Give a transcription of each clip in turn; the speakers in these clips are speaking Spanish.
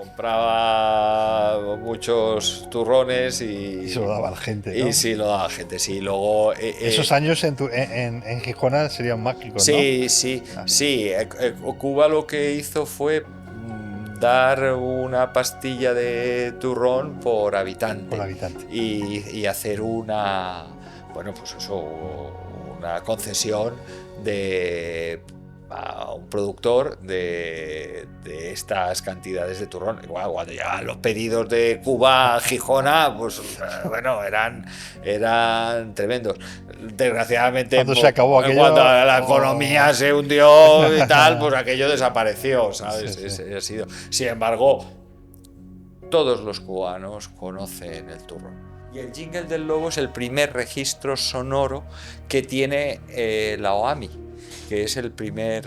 compraba muchos turrones Y se lo daba a la gente, y ¿no? sí, lo daba la gente, sí. Luego, Esos años en Gijona serían mágicos, ¿no? sí, sí, Ah, sí. Cuba lo que hizo fue dar una pastilla de turrón por por habitante habitante. y hacer bueno, pues eso, una concesión de a un productor de estas cantidades de turrón. Igual, cuando llegaban los pedidos de Cuba a Gijona, pues bueno, eran tremendos. Desgraciadamente, Cuando se acabó aquello... cuando la oh. economía se hundió y tal, pues aquello desapareció, Sí, ¿sabes? sí. Ha sido. Sin embargo, todos los cubanos conocen el turrón. Y el jingle del lobo es el primer registro sonoro que tiene la OAMI, que es el primer,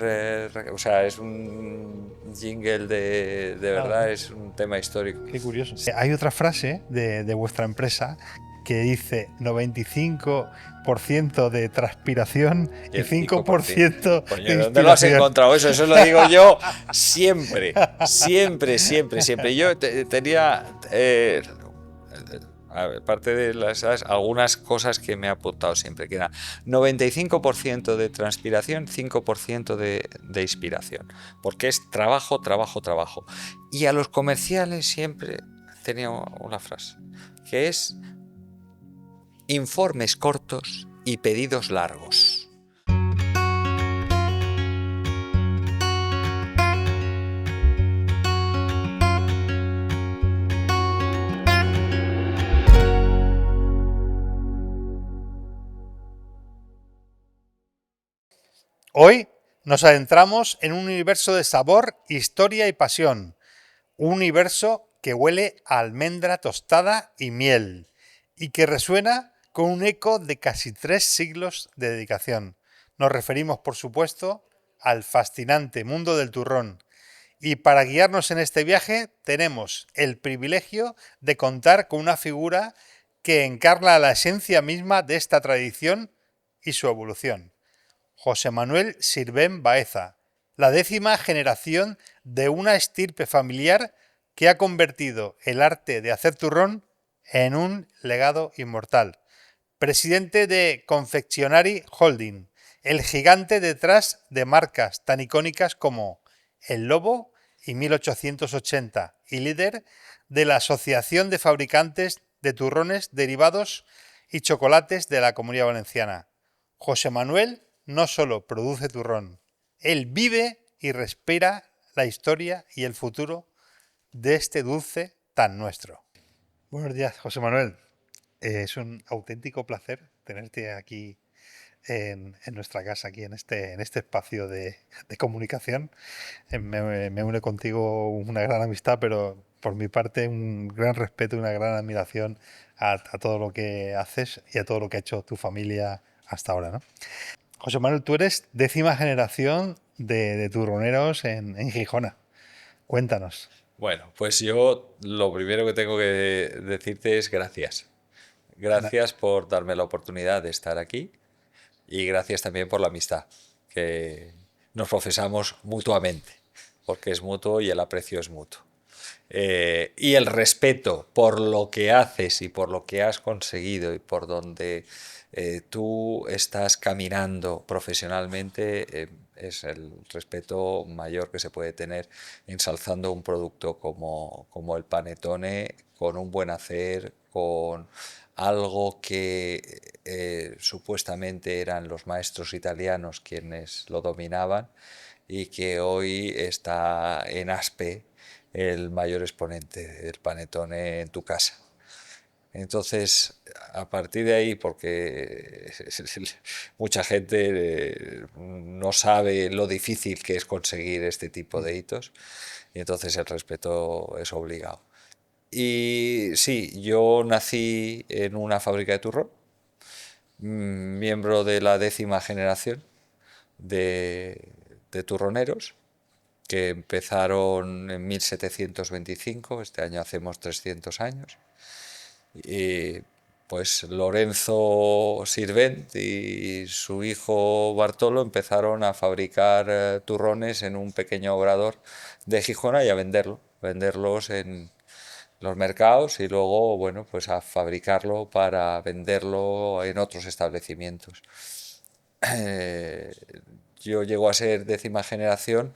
o sea, es un jingle de verdad, es un tema histórico. Qué curioso. Hay otra frase de vuestra empresa que dice 95% de transpiración Y y el 5%. 5% de Coño, ¿dónde lo has inspiración. encontrado eso? Eso lo digo yo siempre, siempre, siempre, siempre. Yo tenía, aparte de ¿sabes? Algunas cosas que me ha apuntado siempre, que era 95% de transpiración, 5% de inspiración. Porque es trabajo, trabajo, trabajo. Y a los comerciales siempre tenía una frase, que es informes cortos y pedidos largos. Hoy nos adentramos en un universo de sabor, historia y pasión. Un universo que huele a almendra tostada y miel y que resuena con un eco de casi 3 siglos de dedicación. Nos referimos, por supuesto, al fascinante mundo del turrón. Y para guiarnos en este viaje tenemos el privilegio de contar con una figura que encarna la esencia misma de esta tradición y su evolución. José Manuel Sirvent Baeza, la 10ª generación de una estirpe familiar que ha convertido el arte de hacer turrón en un legado inmortal. Presidente de Confectionery Holding, el gigante detrás de marcas tan icónicas como El Lobo y 1880, y líder de la Asociación de Fabricantes de Turrones Derivados y Chocolates de la Comunidad Valenciana. José Manuel no solo produce turrón, él vive y respira la historia y el futuro de este dulce tan nuestro. Buenos días, José Manuel. Es un auténtico placer tenerte aquí en nuestra casa, aquí en este espacio de comunicación. Me une contigo una gran amistad, pero por mi parte un gran respeto y una gran admiración a todo lo que haces y a todo lo que ha hecho tu familia hasta ahora, ¿no? José Manuel, tú eres 10ª generación de turroneros en Gijona. Cuéntanos. Bueno, pues yo lo primero que tengo que decirte es gracias. Na- Gracias por darme la oportunidad de estar aquí y gracias también por la amistad que nos profesamos mutuamente, porque es mutuo y el aprecio es mutuo. Y el respeto por lo que haces y por lo que has conseguido y por donde tú estás caminando profesionalmente, es el respeto mayor que se puede tener ensalzando un producto como el panettone, con un buen hacer, con algo que supuestamente eran los maestros italianos quienes lo dominaban y que hoy está en Aspe el mayor exponente del panettone en tu casa. Entonces, a partir de ahí, porque mucha gente no sabe lo difícil que es conseguir este tipo de hitos, y entonces el respeto es obligado. Y sí, yo nací en una fábrica de turrón, miembro de la 10ª generación de turroneros, que empezaron en 1725, este año hacemos 300 años, y pues Lorenzo Sirvent y su hijo Bartolo empezaron a fabricar turrones en un pequeño obrador de Gijona y a venderlo. venderlos en los mercados y luego, bueno, pues a fabricarlo para venderlo en otros establecimientos. Eh, yo llego a ser 10ª generación,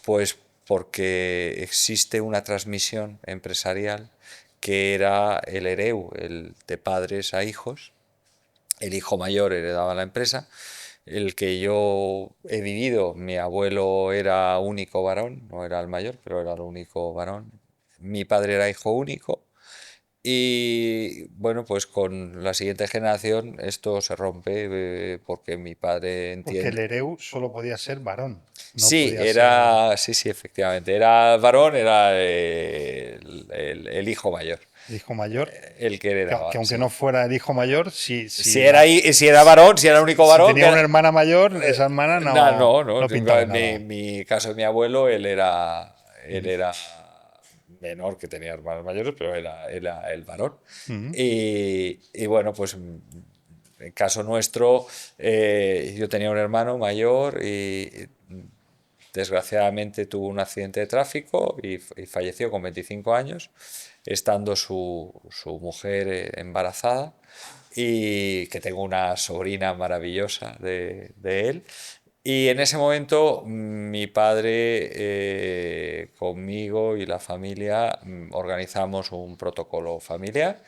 pues porque existe una transmisión empresarial que era el hereu, el de padres a hijos. El hijo mayor heredaba la empresa. El que yo he vivido, mi abuelo era único varón, no era el mayor, pero era el único varón. Mi padre era hijo único. Y bueno, pues con la siguiente generación esto se rompe porque mi padre Porque el entiende. hereu solo podía ser varón, no Sí, podía ser era, sí, sí, efectivamente, era varón, era el hijo mayor, el hijo mayor. el que Que heredaba, aunque sí. no fuera el hijo mayor, Si era varón, si era el único si varón, tenía una hermana mayor, esa hermana no, no, no pintaba en nada. mi caso de mi abuelo, él era menor, que tenía hermanos mayores, pero era el varón. Ujú. Y bueno, pues en caso nuestro, yo tenía un hermano mayor y desgraciadamente tuvo un accidente de tráfico y falleció con 25 años, estando su mujer embarazada, y que tengo una sobrina maravillosa de él. Y en ese momento mi padre, conmigo y la familia, organizamos un protocolo familiar,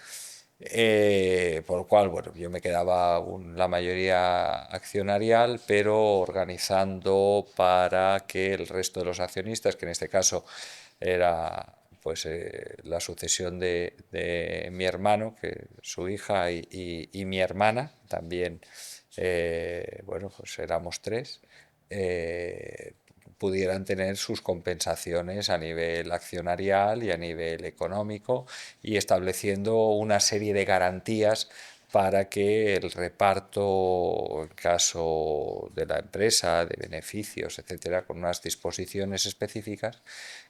por lo cual, bueno, yo me quedaba la mayoría accionarial, pero organizando para que el resto de los accionistas, que en este caso era pues la sucesión de mi hermano, que su hija y mi hermana, también, bueno, pues éramos tres, eh, pudieran tener sus compensaciones a nivel accionarial y a nivel económico, y estableciendo una serie de garantías para que el reparto, en caso de la empresa, de beneficios, etcétera, con unas disposiciones específicas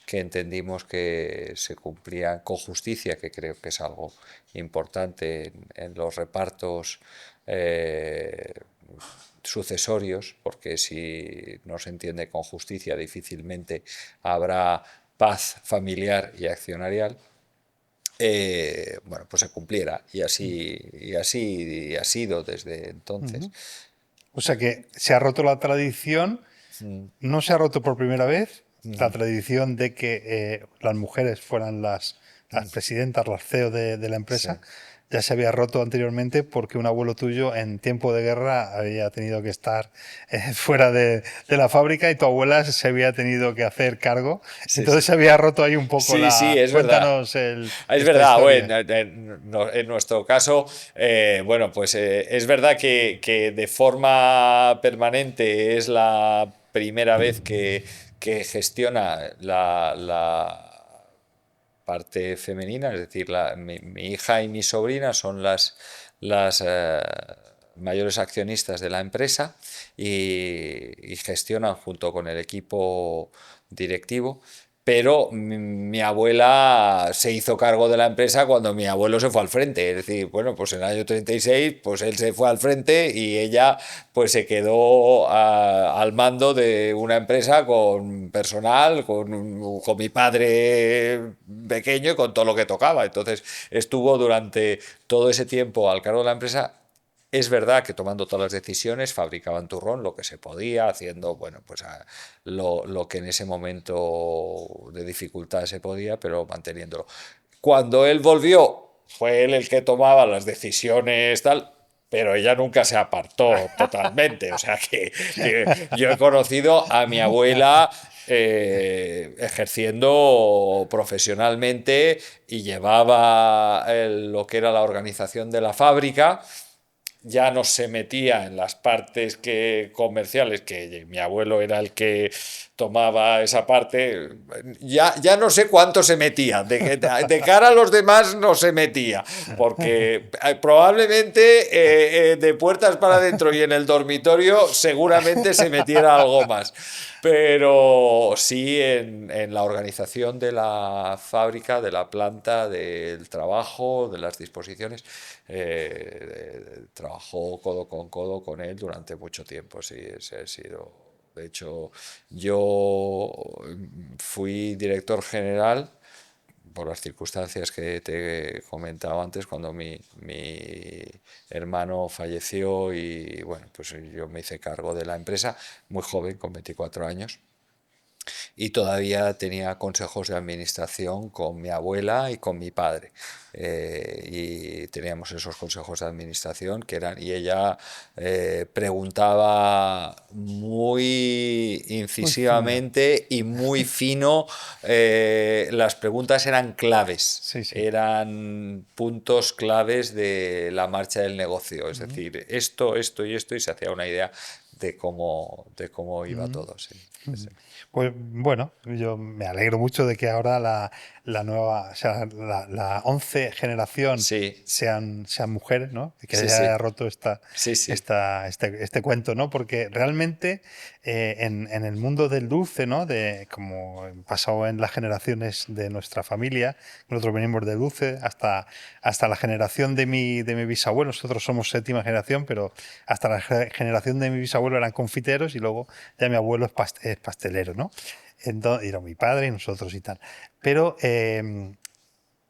que entendimos que se cumplían con justicia, que creo que es algo importante en los repartos sucesorios, porque si no se entiende con justicia difícilmente habrá paz familiar y accionarial. Bueno, pues se cumpliera, y ha sido desde entonces. Ujú. O sea que se ha roto la tradición, Mm, no se ha roto por primera vez la mm, tradición de que las mujeres fueran las mm. presidentas, las CEO de la Sí. empresa. Ya se había roto anteriormente porque un abuelo tuyo en tiempo de guerra había tenido que estar fuera de la fábrica y tu abuela se había tenido que hacer cargo. Sí, Entonces sí. se había roto ahí un poco Sí, sí, la... es verdad. Cuéntanos Es esta verdad, historia. bueno, en nuestro caso, bueno, pues es verdad que de forma permanente es la primera vez que gestiona la parte femenina, es decir, mi hija y mi sobrina son las mayores accionistas de la empresa, y gestionan junto con el equipo directivo. Pero mi abuela se hizo cargo de la empresa cuando mi abuelo se fue al frente. Es decir, bueno, pues en el año 36, pues él se fue al frente y ella pues se quedó al mando de una empresa con personal, con mi padre pequeño y con todo lo que tocaba. Entonces estuvo durante todo ese tiempo al cargo de la empresa. Es verdad que tomando todas las decisiones, fabricaban turrón, lo que se podía, haciendo, bueno, pues lo que en ese momento de dificultad se podía, pero manteniéndolo. Cuando él volvió, fue él el que tomaba las decisiones, tal, pero ella nunca se apartó totalmente. O sea que yo he conocido a mi abuela ejerciendo profesionalmente, y llevaba lo que era la organización de la fábrica. Ya no se metía en las partes comerciales, que mi abuelo era el que tomaba esa parte. Ya no sé cuánto se metía, de cara a los demás no se metía, porque probablemente de puertas para adentro y en el dormitorio seguramente se metiera algo más. Pero sí en la organización de la fábrica, de la planta, del trabajo, de las disposiciones, trabajó codo con él durante mucho tiempo. Sí, ese ha sido. De hecho, yo fui director general por las circunstancias que te he comentado antes, cuando mi hermano falleció y bueno, pues yo me hice cargo de la empresa muy joven, con 24 años. Y todavía tenía consejos de administración con mi abuela y con mi padre. Y teníamos esos consejos de administración que eran, y ella preguntaba muy Muy fino. incisivamente y muy fino. Las preguntas eran claves, Sí, sí. eran puntos claves de la marcha del negocio. Es Ujú, decir, esto y esto, y se hacía una idea de cómo iba ujú, todo. Sí, sí, ujú. sí. Pues bueno, yo me alegro mucho de que ahora la nueva, o sea, la 11 generación Sí, sean mujeres, ¿no? Y que sí, se sí, haya roto sí, sí, este cuento, ¿no? Porque realmente en el mundo del dulce, ¿no? De, como pasado en las generaciones de nuestra familia, nosotros venimos de dulce hasta la generación de mi bisabuelo, nosotros somos séptima generación, pero hasta la generación de mi bisabuelo eran confiteros y luego ya mi abuelo es pastelero, ¿no? Entonces, era mi padre y nosotros y tal. Pero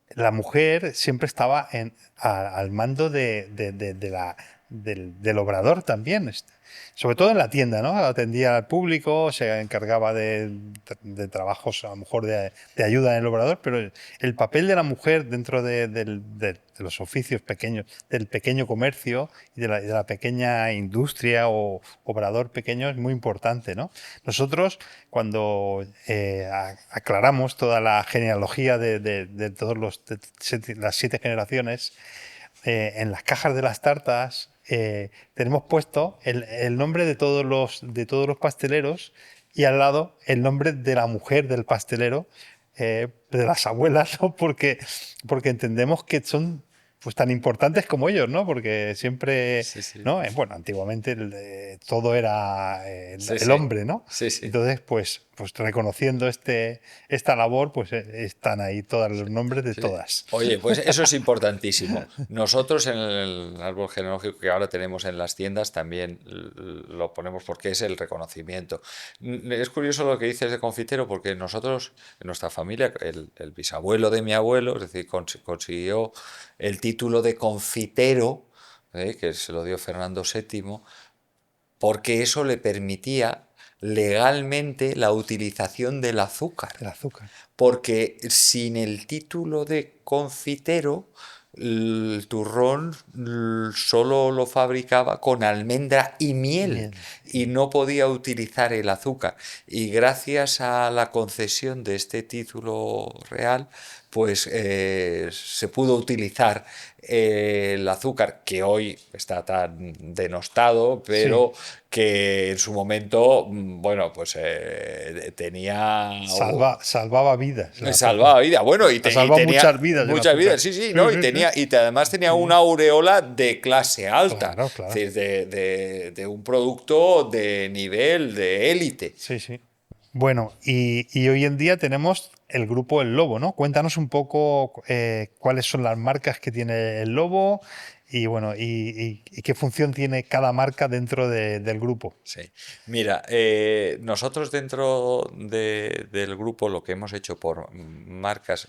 la mujer siempre estaba al mando del obrador también, sobre todo en la tienda, ¿no? Atendía al público, se encargaba de trabajos a lo mejor de ayuda en el obrador, pero el papel de la mujer dentro de los oficios pequeños, del pequeño comercio y de la pequeña industria o obrador pequeño es muy importante, ¿no? Nosotros, cuando aclaramos toda la genealogía de todos las 7 generaciones, en las cajas de las tartas tenemos puesto el nombre de todos los pasteleros y al lado el nombre de la mujer del pastelero, de las abuelas, ¿no? Porque entendemos que son pues tan importantes como ellos, ¿no? Porque siempre, sí, sí, ¿no? Bueno, antiguamente todo era sí, el sí, hombre, ¿no? sí, sí. Entonces, pues reconociendo esta labor, pues están ahí todos los nombres de Sí. todas. Oye, pues eso es importantísimo. Nosotros en el árbol genealógico que ahora tenemos en las tiendas también lo ponemos porque es el reconocimiento. Es curioso lo que dices de confitero porque nosotros, en nuestra familia, el bisabuelo de mi abuelo, es decir, consiguió el título de confitero, que se lo dio Fernando VII, porque eso le permitía legalmente la utilización del azúcar, El azúcar. porque sin el título de confitero, el turrón solo lo fabricaba con almendra y miel Miel. y no podía utilizar el azúcar. Y gracias a la concesión de este título real, pues se pudo utilizar el azúcar que hoy está tan denostado, Sí. pero que en su momento, bueno, pues tenía Salvaba vidas el azúcar. salvaba vida. Bueno, Ha y salvado tenía muchas vidas el muchas vidas, azúcar. sí, sí, Sí, ¿no? Y sí, sí. tenía, además tenía una Sí. aureola de clase alta, Claro, es claro. decir, de un producto de nivel, de élite. Sí, sí. Bueno, y hoy en día tenemos el grupo El Lobo, ¿no? Cuéntanos un poco cuáles son las marcas que tiene El Lobo y bueno, y qué función tiene cada marca dentro del grupo. Sí. Mira, nosotros dentro del grupo lo que hemos hecho por marcas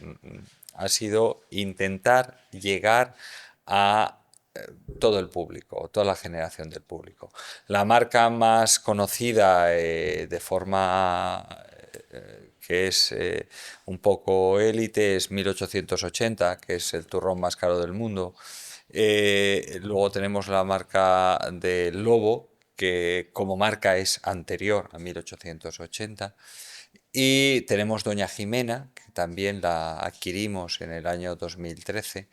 ha sido intentar llegar a todo el público, toda la generación del público. La marca más conocida de forma que es un poco élite es 1880, que es el turrón más caro del mundo. Luego tenemos la marca de Lobo, que como marca es anterior a 1880. Y tenemos Doña Jimena, que también la adquirimos en el año 2013,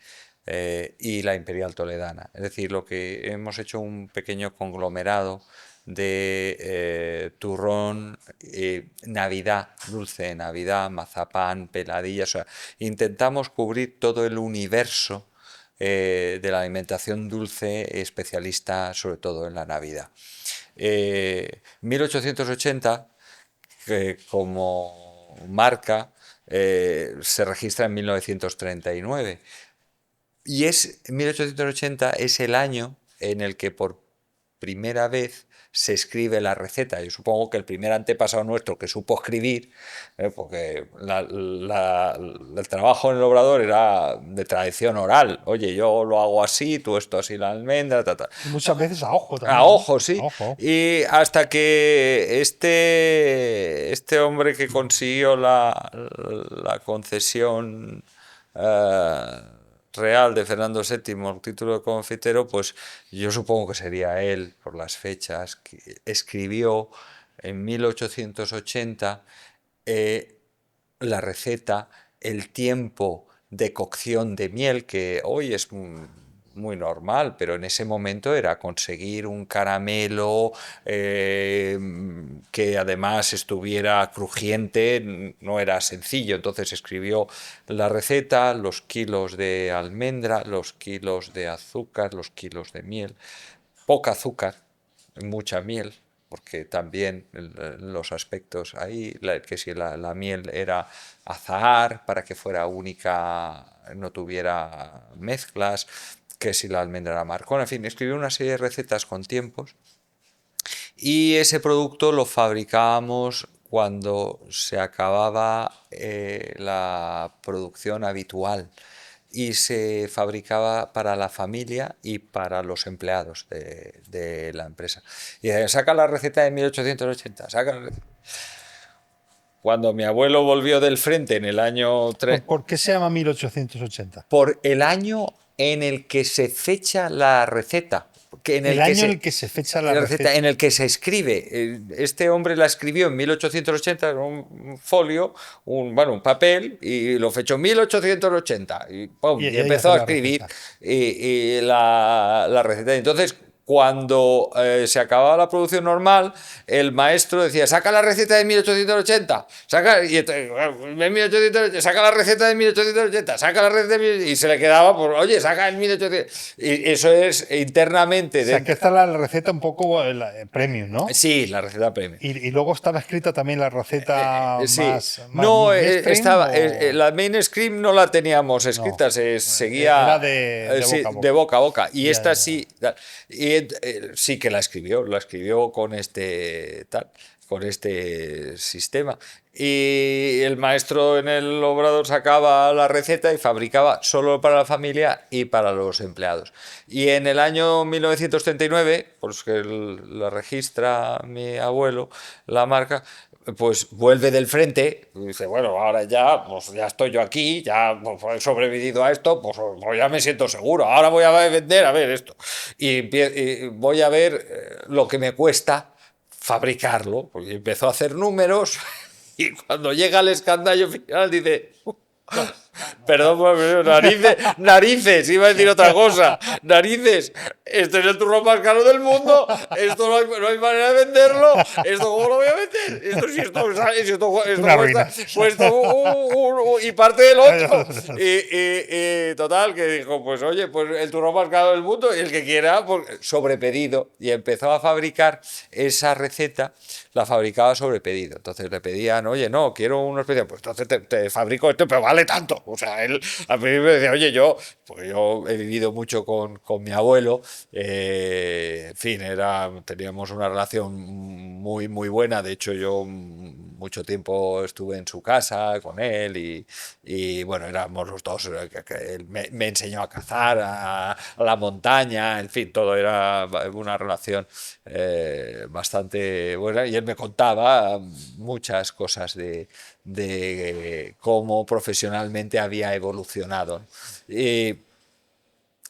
y la Imperial Toledana. Es decir, lo que hemos hecho un pequeño conglomerado de turrón, Navidad, dulce de Navidad, mazapán, peladillas. O sea, intentamos cubrir todo el universo de la alimentación dulce, especialista sobre todo en la Navidad. 1880, como marca, se registra en 1939 y 1880 es el año en el que por primera vez se escribe la receta. Yo supongo que el primer antepasado nuestro que supo escribir, porque el trabajo en el obrador era de tradición oral. Oye, yo lo hago así, tú esto así la almendra, ta, ta. Y muchas veces a ojo también. A ojo, sí. A ojo. Y hasta que este hombre que consiguió la concesión real de Fernando VII, el título de confitero, pues yo supongo que sería él, por las fechas, que escribió en 1880 la receta, el tiempo de cocción de miel, que hoy es muy normal, pero en ese momento era conseguir un caramelo que además estuviera crujiente, no era sencillo. Entonces escribió la receta, los kilos de almendra, los kilos de azúcar, los kilos de miel, poca azúcar, mucha miel, porque también los aspectos ahí, que si la miel era azahar para que fuera única, no tuviera mezclas, que si la almendra era marcona, en fin, escribió una serie de recetas con tiempos y ese producto lo fabricábamos cuando se acababa la producción habitual y se fabricaba para la familia y para los empleados de la empresa. Y saca la receta de 1880, Cuando mi abuelo volvió del frente en el año 3, ¿Por qué se llama 1880? por el año en el que se fecha la receta. El año en el que se fecha la receta. En el que se escribe. Este hombre la escribió en 1880 en un folio, un papel, y lo fechó en 1880. Y, ¡pum! Y empezó a escribir la receta. Entonces, cuando se acababa la producción normal, el maestro decía, saca la receta de 1880, saca la receta de 1880, saca la receta de y se le quedaba, por, oye, saca el 1880. Y eso es internamente. O sea, que esta es la receta un poco premium, ¿no? Sí, la receta premium. Y luego estaba escrita también la receta Sí. más No, mainstream, la mainstream no la teníamos escrita, se seguía era de sí, boca a boca. de boca a boca. Y Ya, esta ya. sí, y sí que la escribió con este sistema. Y el maestro en el obrador sacaba la receta y fabricaba solo para la familia y para los empleados. Y en el año 1939, pues que la registra mi abuelo, la marca, pues vuelve del frente y dice, bueno, ahora ya, pues ya estoy yo aquí, ya pues, he sobrevivido a esto, pues ya me siento seguro, ahora voy a vender, a ver esto. Y voy a ver lo que me cuesta fabricarlo. Y empezó a hacer números y cuando llega al escandallo final dice... Perdón, narices, iba a decir otra cosa. Narices, este es el turrón más caro del mundo. Esto no hay manera de venderlo. ¿Esto cómo lo voy a vender? Esto cuesta y parte del otro. Y total, que dijo, pues oye, pues el turrón más caro del mundo y el que quiera, pues, sobre pedido. Y empezó a fabricar esa receta, la fabricaba sobre pedido. Entonces le pedían, oye, no, quiero una especie, pues entonces te fabrico esto, pero vale tanto. O sea, él a mí me decía, oye, yo he vivido mucho con mi abuelo, en fin, teníamos una relación muy, muy buena. De hecho, yo mucho tiempo estuve en su casa con él y bueno, éramos los dos, él me enseñó a cazar, a la montaña, en fin, todo era una relación bastante buena y él me contaba muchas cosas de cómo profesionalmente había evolucionado. Y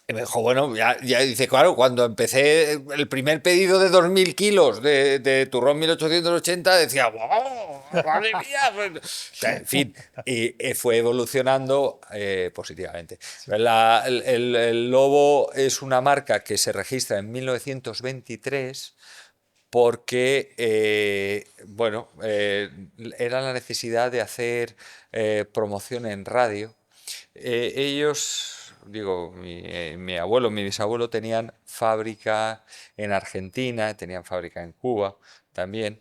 me dijo, bueno, ya dice, claro, cuando empecé el primer pedido de 2.000 kilos de turrón 1880, decía, ¡wow! ¡Madre mía! En fin, y fue evolucionando positivamente. El Lobo es una marca que se registra en 1923 porque, era la necesidad de hacer promoción en radio. Ellos, digo, mi abuelo, mi bisabuelo tenían fábrica en Argentina, tenían fábrica en Cuba también.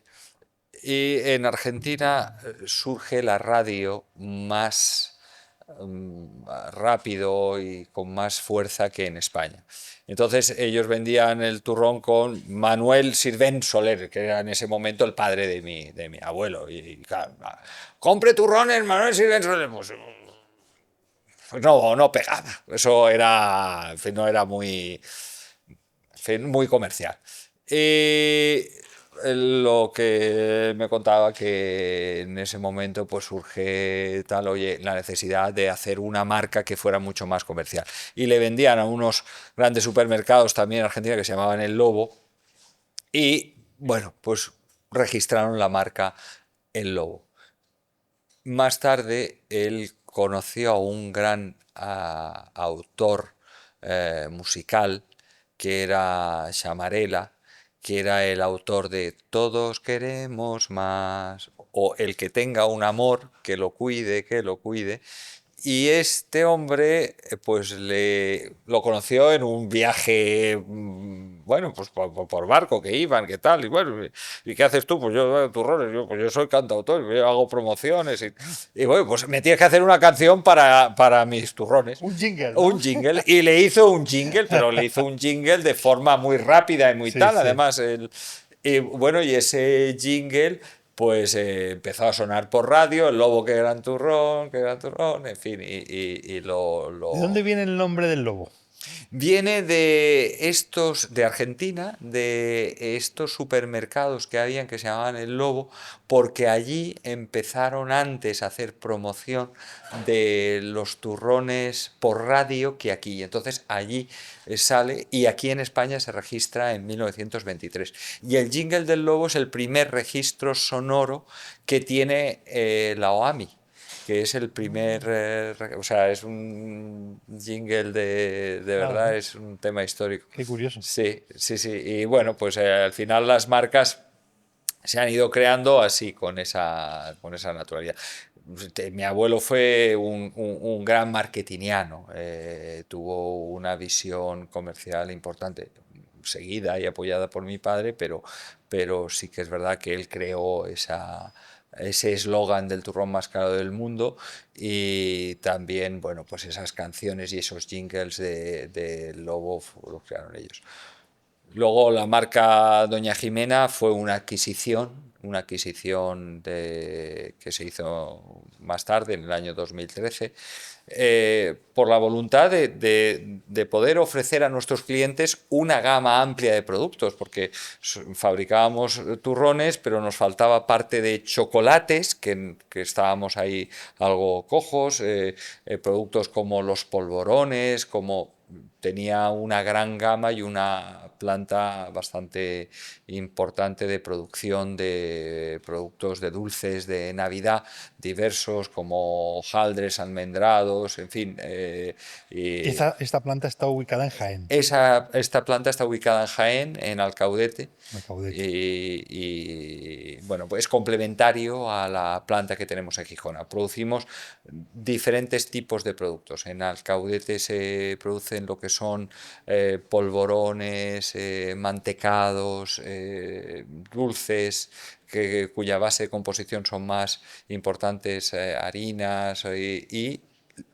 Y en Argentina surge la radio más rápido y con más fuerza que en España. Entonces ellos vendían el turrón con Manuel Sirvent Soler, que era en ese momento el padre de mi abuelo. Y claro, compre turrones, Manuel Sirvent Soler. Pues no, no pegaba. Eso era, en fin, no era muy, en fin, muy comercial. Y lo que me contaba que en ese momento pues surge tal, oye, la necesidad de hacer una marca que fuera mucho más comercial. Y le vendían a unos grandes supermercados también en Argentina que se llamaban El Lobo. Y bueno, pues registraron la marca El Lobo. Más tarde él conoció a un gran autor musical que era Chamarela, que era el autor de Todos queremos más, o El que tenga un amor, que lo cuide. Y este hombre, pues lo conoció en un viaje, bueno, pues por barco que iban, qué tal, y bueno, ¿y qué haces tú? Pues yo, turrones, pues yo soy cantautor, yo hago promociones, y bueno, pues me tienes que hacer una canción para mis turrones. Un jingle, ¿no? Un jingle, y le hizo un jingle, pero le hizo un jingle de forma muy rápida y muy Sí, tal, sí. además, y bueno, y ese jingle pues empezó a sonar por radio, el lobo que gran turrón, en fin, y ¿De dónde lo, viene el nombre del lobo? Viene de estos, de Argentina, de estos supermercados que habían que se llamaban El Lobo, porque allí empezaron antes a hacer promoción de los turrones por radio que aquí. Entonces allí sale y aquí en España se registra en 1923. Y el jingle del Lobo es el primer registro sonoro que tiene la OAMI, que es el primer, o sea, es un jingle de Ajá, verdad, es un tema histórico. qué curioso. Sí, sí, sí. Y bueno, pues al final las marcas se han ido creando así, con esa naturalidad. Mi abuelo fue un gran marketingiano, tuvo una visión comercial importante, seguida y apoyada por mi padre, pero sí que es verdad que él creó ese eslogan del turrón más caro del mundo y también, bueno, pues esas canciones y esos jingles de Lobo los crearon ellos. Luego la marca Doña Jimena fue una adquisición que se hizo más tarde, en el año 2013, por la voluntad de poder ofrecer a nuestros clientes una gama amplia de productos, porque fabricábamos turrones, pero nos faltaba parte de chocolates, que estábamos ahí algo cojos, productos como los polvorones, como tenía una gran gama y una planta bastante importante de producción de productos de dulces de Navidad diversos como hojaldres, almendrados, en fin. Y Y esta planta está ubicada en Jaén, esta planta está ubicada en Jaén, en Alcaudete, me Caudete. bueno, pues es complementario a la planta que tenemos en Gijona. Producimos diferentes tipos de productos. En Alcaudete se producen lo que son polvorones, mantecados, dulces, cuya base de composición son más importantes, harinas y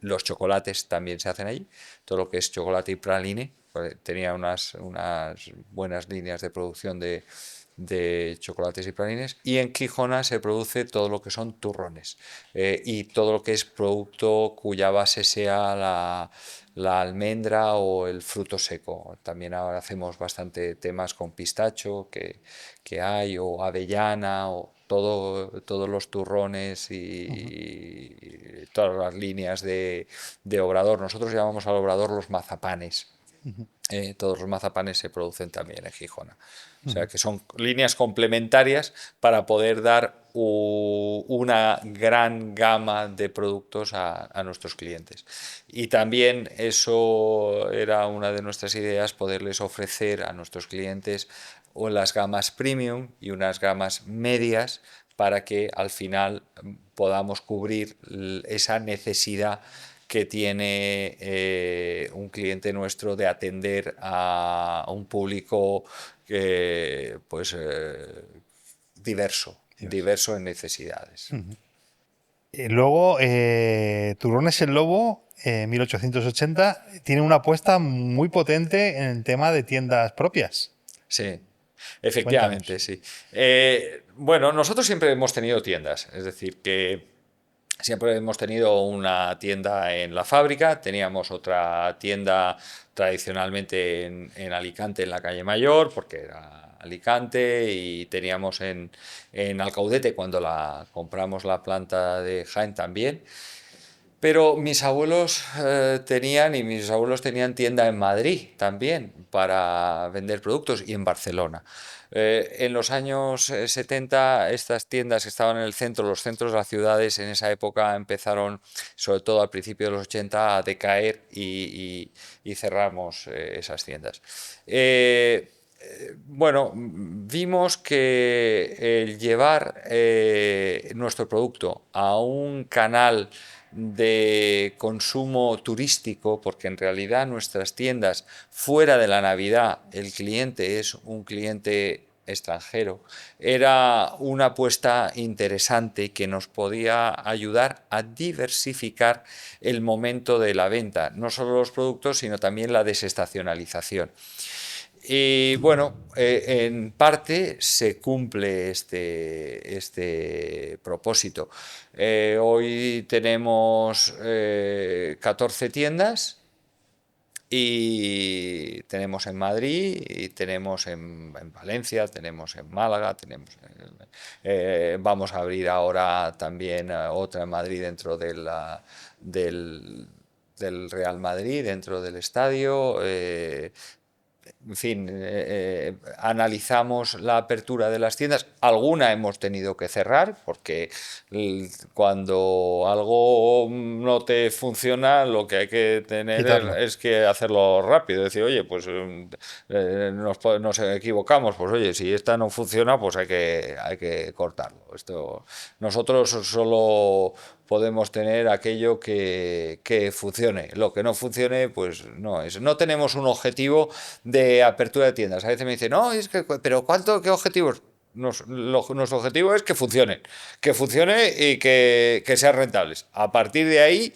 los chocolates también se hacen allí. Todo lo que es chocolate y praline. Tenía unas buenas líneas de producción de chocolates y pralines, y en Gijona se produce todo lo que son turrones y todo lo que es producto cuya base sea la almendra o el fruto seco. También ahora hacemos bastante temas con pistacho que hay, o avellana, o todos los turrones Ujú. y todas las líneas de obrador. Nosotros llamamos al obrador los mazapanes. Todos los mazapanes se producen también en Gijona. O sea Ujú. que son líneas complementarias para poder dar una gran gama de productos a nuestros clientes. Y también eso era una de nuestras ideas, poderles ofrecer a nuestros clientes las gamas premium y unas gamas medias para que al final podamos cubrir esa necesidad que tiene un cliente nuestro de atender a un público pues diverso, Dios. diverso en necesidades. Ujú. Luego, Turrones el Lobo, 1880, tiene una apuesta muy potente en el tema de tiendas propias. Sí, Cuéntanos. efectivamente, sí. Bueno, nosotros siempre hemos tenido tiendas, es decir, que siempre hemos tenido una tienda en la fábrica, teníamos otra tienda tradicionalmente en Alicante, en la calle Mayor, porque era Alicante, y teníamos en Alcaudete cuando compramos la planta de Jaén también. Pero mis abuelos tenían y mis abuelos tenían tienda en Madrid también para vender productos y en Barcelona. En los años 70 estas tiendas que estaban en el centro, los centros de las ciudades en esa época empezaron, sobre todo al principio de los 80, a decaer y cerramos esas tiendas. Bueno, vimos que el llevar nuestro producto a un canal de consumo turístico, porque en realidad nuestras tiendas fuera de la Navidad el cliente es un cliente extranjero, era una apuesta interesante que nos podía ayudar a diversificar el momento de la venta, no solo los productos, sino también la desestacionalización. Y bueno, en parte se cumple este propósito. Hoy tenemos 14 tiendas y tenemos en Madrid, y tenemos en Valencia, tenemos en Málaga, vamos a abrir ahora también otra en Madrid dentro del, del Real Madrid, dentro del estadio. En fin, analizamos la apertura de las tiendas. Alguna hemos tenido que cerrar porque cuando algo no te funciona, lo que hay que tener Quitarlo. es que hacerlo rápido. Decir, oye, pues nos equivocamos. Pues oye, si esta no funciona, pues hay que cortarlo. Nosotros solo podemos tener aquello que funcione. Lo que no funcione, pues no es. No tenemos un objetivo de apertura de tiendas. A veces me dicen, no, es que, pero ¿cuánto, qué objetivos? Nuestro objetivo es que funcione y que sean rentables. A partir de ahí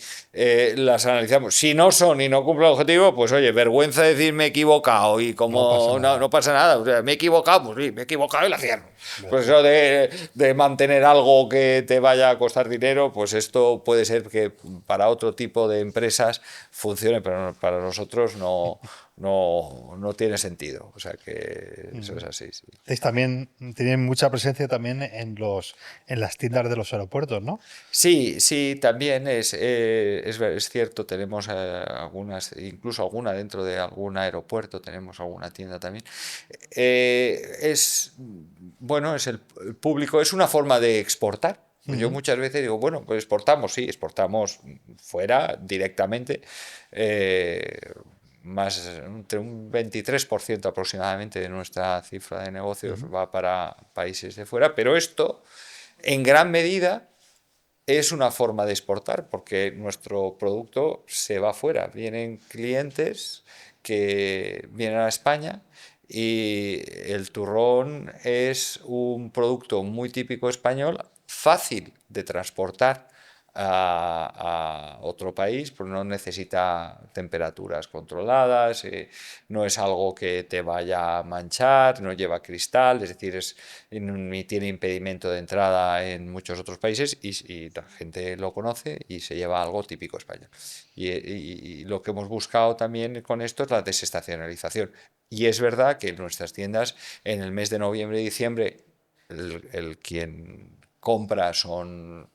las analizamos. Si no son y no cumplen el objetivo, pues oye, vergüenza decir me he equivocado y No pasa como no nada. pasa nada, o sea, me he equivocado, pues sí, me he equivocado y la cierro. Pues Vete. eso de mantener algo que te vaya a costar dinero, pues esto puede ser que para otro tipo de empresas funcione, pero para nosotros no tiene sentido. O sea que eso es Ujú. así, sí. También tienen mucha presencia también en las tiendas de los aeropuertos, ¿no? Sí, sí, también es cierto, tenemos algunas, incluso alguna dentro de algún aeropuerto, tenemos alguna tienda también. Bueno, el público, es una forma de exportar. Yo Ujú. muchas veces digo, bueno, pues exportamos, sí, exportamos fuera directamente, eh, más entre un 23% aproximadamente de nuestra cifra de negocios Ujú. va para países de fuera, pero esto en gran medida es una forma de exportar porque nuestro producto se va fuera. Vienen clientes que vienen a España y el turrón es un producto muy típico español, fácil de transportar a otro país, pues no necesita temperaturas controladas, no es algo que te vaya a manchar, no lleva cristal, es decir, ni tiene impedimento de entrada en muchos otros países y la gente lo conoce y se lleva algo típico español. Y lo que hemos buscado también con esto es la desestacionalización. Y es verdad que en nuestras tiendas en el mes de noviembre y diciembre quien compra son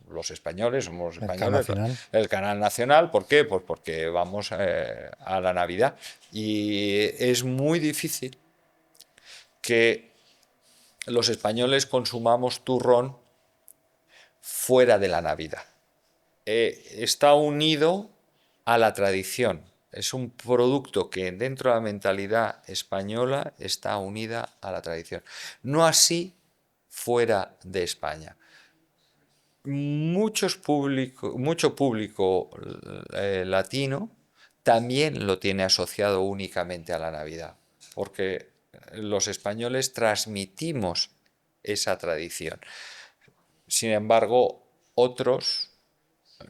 los españoles, somos los Mercado españoles, nacional. el canal nacional. ¿Por qué? Pues porque vamos a la Navidad. Y es muy difícil que los españoles consumamos turrón fuera de la Navidad. Está unido a la tradición. Es un producto que dentro de la mentalidad española está unida a la tradición. No así fuera de España. Mucho público latino también lo tiene asociado únicamente a la Navidad, porque los españoles transmitimos esa tradición. Sin embargo, Otros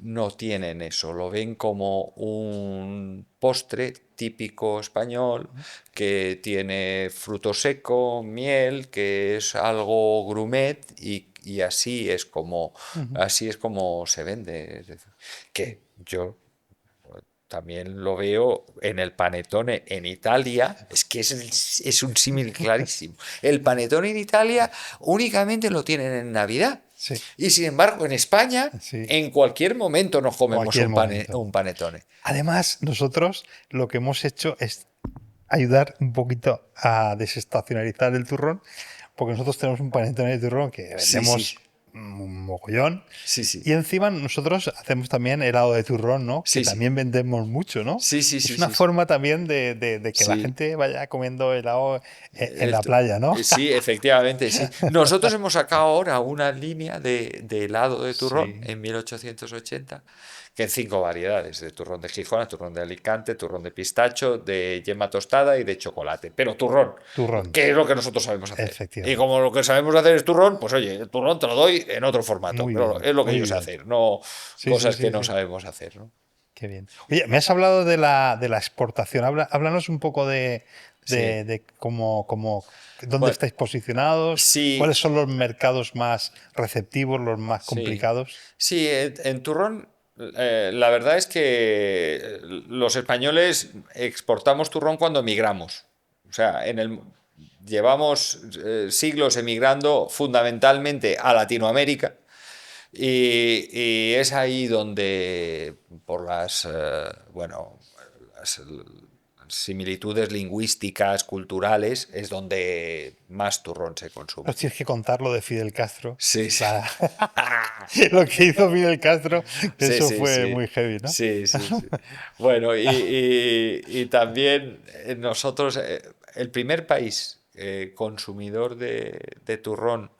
no tienen eso, lo ven como un postre típico español que tiene fruto seco, miel, que es algo gourmet y Ujú. así es como se vende. Es decir, que yo también lo veo en el panetone en Italia, es que es un símil clarísimo. El panetone en Italia únicamente lo tienen en Navidad. Sí, Y sin embargo, en España, sí, en cualquier momento nos comemos cualquier momento. un panetone. Además, nosotros lo que hemos hecho es ayudar un poquito a desestacionalizar el turrón, porque nosotros tenemos un panetone de turrón que Sí, sí, vendemos un mogollón. sí, sí, Y encima nosotros hacemos también helado de turrón, ¿no? Que sí, sí, también vendemos mucho, ¿no? sí, sí, Es sí, una sí, sí. forma también de que la Sí. gente vaya comiendo helado en la Esto- playa, ¿no? sí, efectivamente, sí. Nosotros hemos sacado ahora una línea de helado de turrón Sí, en 1880, que en 5 variedades, de turrón de Gijona, turrón de Alicante, turrón de pistacho, de yema tostada y de chocolate. Pero turrón, turrón, que es lo que nosotros sabemos hacer. Y efectivamente. como lo que sabemos hacer es turrón, pues oye, el turrón te lo doy en otro formato, Muy pero bien, es lo que muy yo sé bien. hacer, no Sí, sí, cosas que sí, no sí. sabemos hacer, ¿no? Qué bien. Oye, me has hablado de la exportación. Háblanos un poco Sí. de dónde Bueno, estáis posicionados, sí, cuáles son los mercados más receptivos, los más sí, complicados. sí, en turrón, la verdad es que los españoles exportamos turrón cuando emigramos. O sea, llevamos siglos emigrando fundamentalmente a Latinoamérica y es ahí donde, por bueno, las similitudes lingüísticas, culturales, es donde más turrón se Nos consume. tienes que contar lo de Fidel Castro. Sí, sí. La- lo que hizo Fidel Castro, Sí, eso sí, fue sí. muy heavy, ¿no? Sí, sí, sí. Bueno, y también nosotros, el primer país consumidor de turrón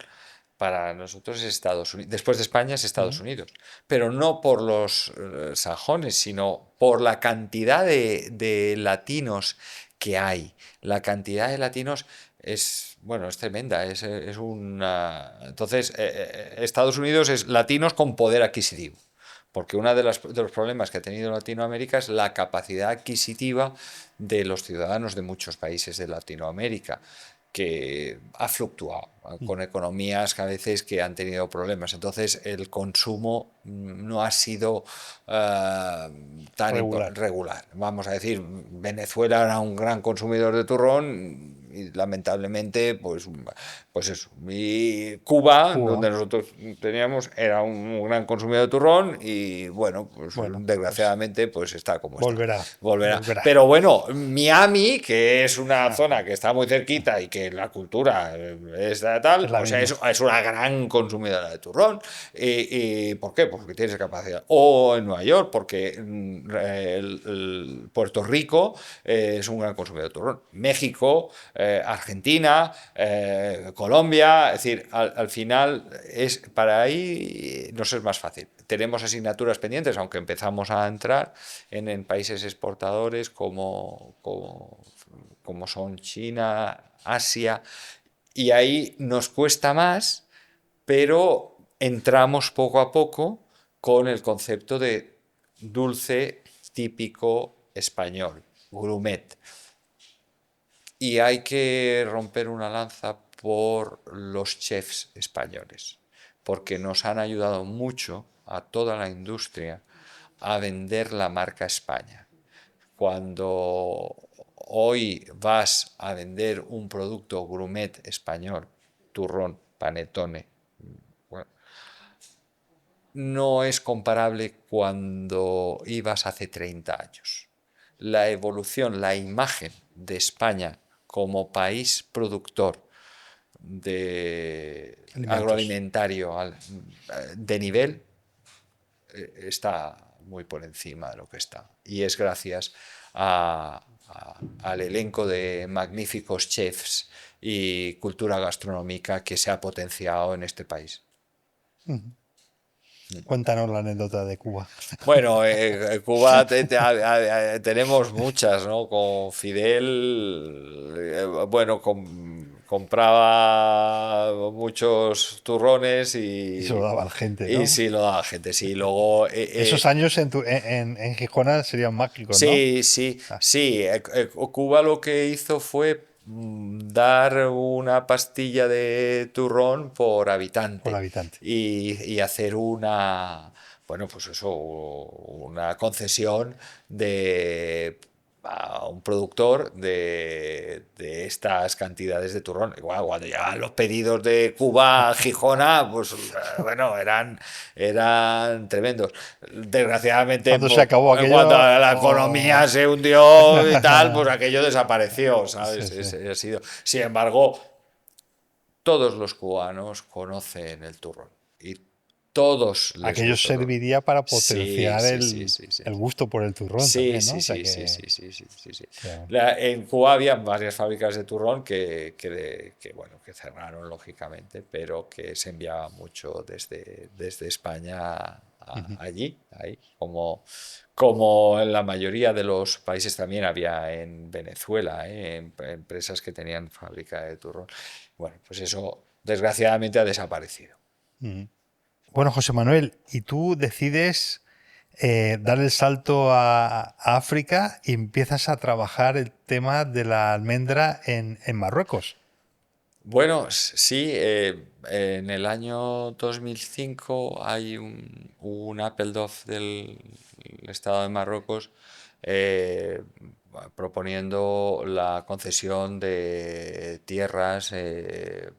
para nosotros es Estados Unidos. Después de España es Estados Ujú. Unidos. Pero no por los sajones, sino por la cantidad de latinos que hay. La cantidad de latinos es, bueno, es tremenda. Es una... Entonces, Estados Unidos es latinos con poder adquisitivo. Porque uno de los problemas que ha tenido Latinoamérica es la capacidad adquisitiva de los ciudadanos de muchos países de Latinoamérica, que ha fluctuado con economías que a veces que han tenido problemas. Entonces el consumo no ha sido tan Regular. regular. Vamos a decir, Venezuela era un gran consumidor de turrón y lamentablemente pues eso. Y Cuba, Cuba. donde nosotros teníamos, era un gran consumidor de turrón y bueno, pues Bueno, pues desgraciadamente pues está como está. volverá, Volverá. volverá. Pero bueno, Miami, que es una zona que está muy cerquita y que la cultura es Es tal, la o sea, misma. es una gran consumidora de turrón. Y ¿por qué? Porque tiene esa capacidad. O en Nueva York, porque Puerto Rico es un gran consumidor de turrón. México, Argentina, Colombia, es decir, al final para ahí nos es más fácil. Tenemos asignaturas pendientes, aunque empezamos a entrar en países exportadores como son China, Asia, y ahí nos cuesta más, pero entramos poco a poco con el concepto de dulce típico español, gourmet. Y hay que romper una lanza por los chefs españoles, porque nos han ayudado mucho a toda la industria a vender la marca España. Cuando hoy vas a vender un producto gourmet español, turrón, panetone, bueno, no es comparable cuando ibas hace 30 años. La evolución, la imagen de España como país productor de Alimentos. agroalimentario de nivel está muy por encima de lo que está. Y es gracias al elenco de magníficos chefs y cultura gastronómica que se ha potenciado en este país. Ujú. Cuéntanos la anécdota de Cuba. Bueno, Cuba tenemos muchas, ¿no? Con Fidel, bueno, compraba muchos turrones Y se lo daba a la gente, y ¿no? sí, lo daba la gente. Sí, luego Esos años en Gijona serían mágicos, ¿no? sí, sí, Ah, sí. Cuba lo que hizo fue dar una pastilla de turrón por por habitante habitante. y hacer una, bueno, pues eso, una concesión de a un productor de estas cantidades de turrón. Igual, cuando llegaban los pedidos de Cuba a Gijona, pues bueno, eran tremendos. Desgraciadamente, Cuando se acabó en aquello, cuanto a la economía oh, se hundió y tal, pues aquello desapareció, ¿sabes? sí, sí. Ha sido. Sin embargo, todos los cubanos conocen el turrón y todos les Aquello gusta el turrón. serviría para Sí, potenciar sí, sí, sí, sí. el gusto por el turrón Sí, también, ¿no? sí, O sea sí, sí, que, sí, sí, sí, sí, sí. que- En Cuba había varias fábricas de turrón bueno, que cerraron lógicamente, pero que se enviaba mucho desde España Ujú. allí, ahí, como en la mayoría de los países también había en Venezuela, empresas que tenían fábrica de turrón. Bueno, pues eso desgraciadamente ha desaparecido. Ujú. Bueno, José Manuel, y tú decides dar el salto a África y empiezas a trabajar el tema de la almendra en Marruecos. Bueno, sí, en el año 2005 hay un Apeldoorn del Estado de Marruecos eh, proponiendo la concesión de tierras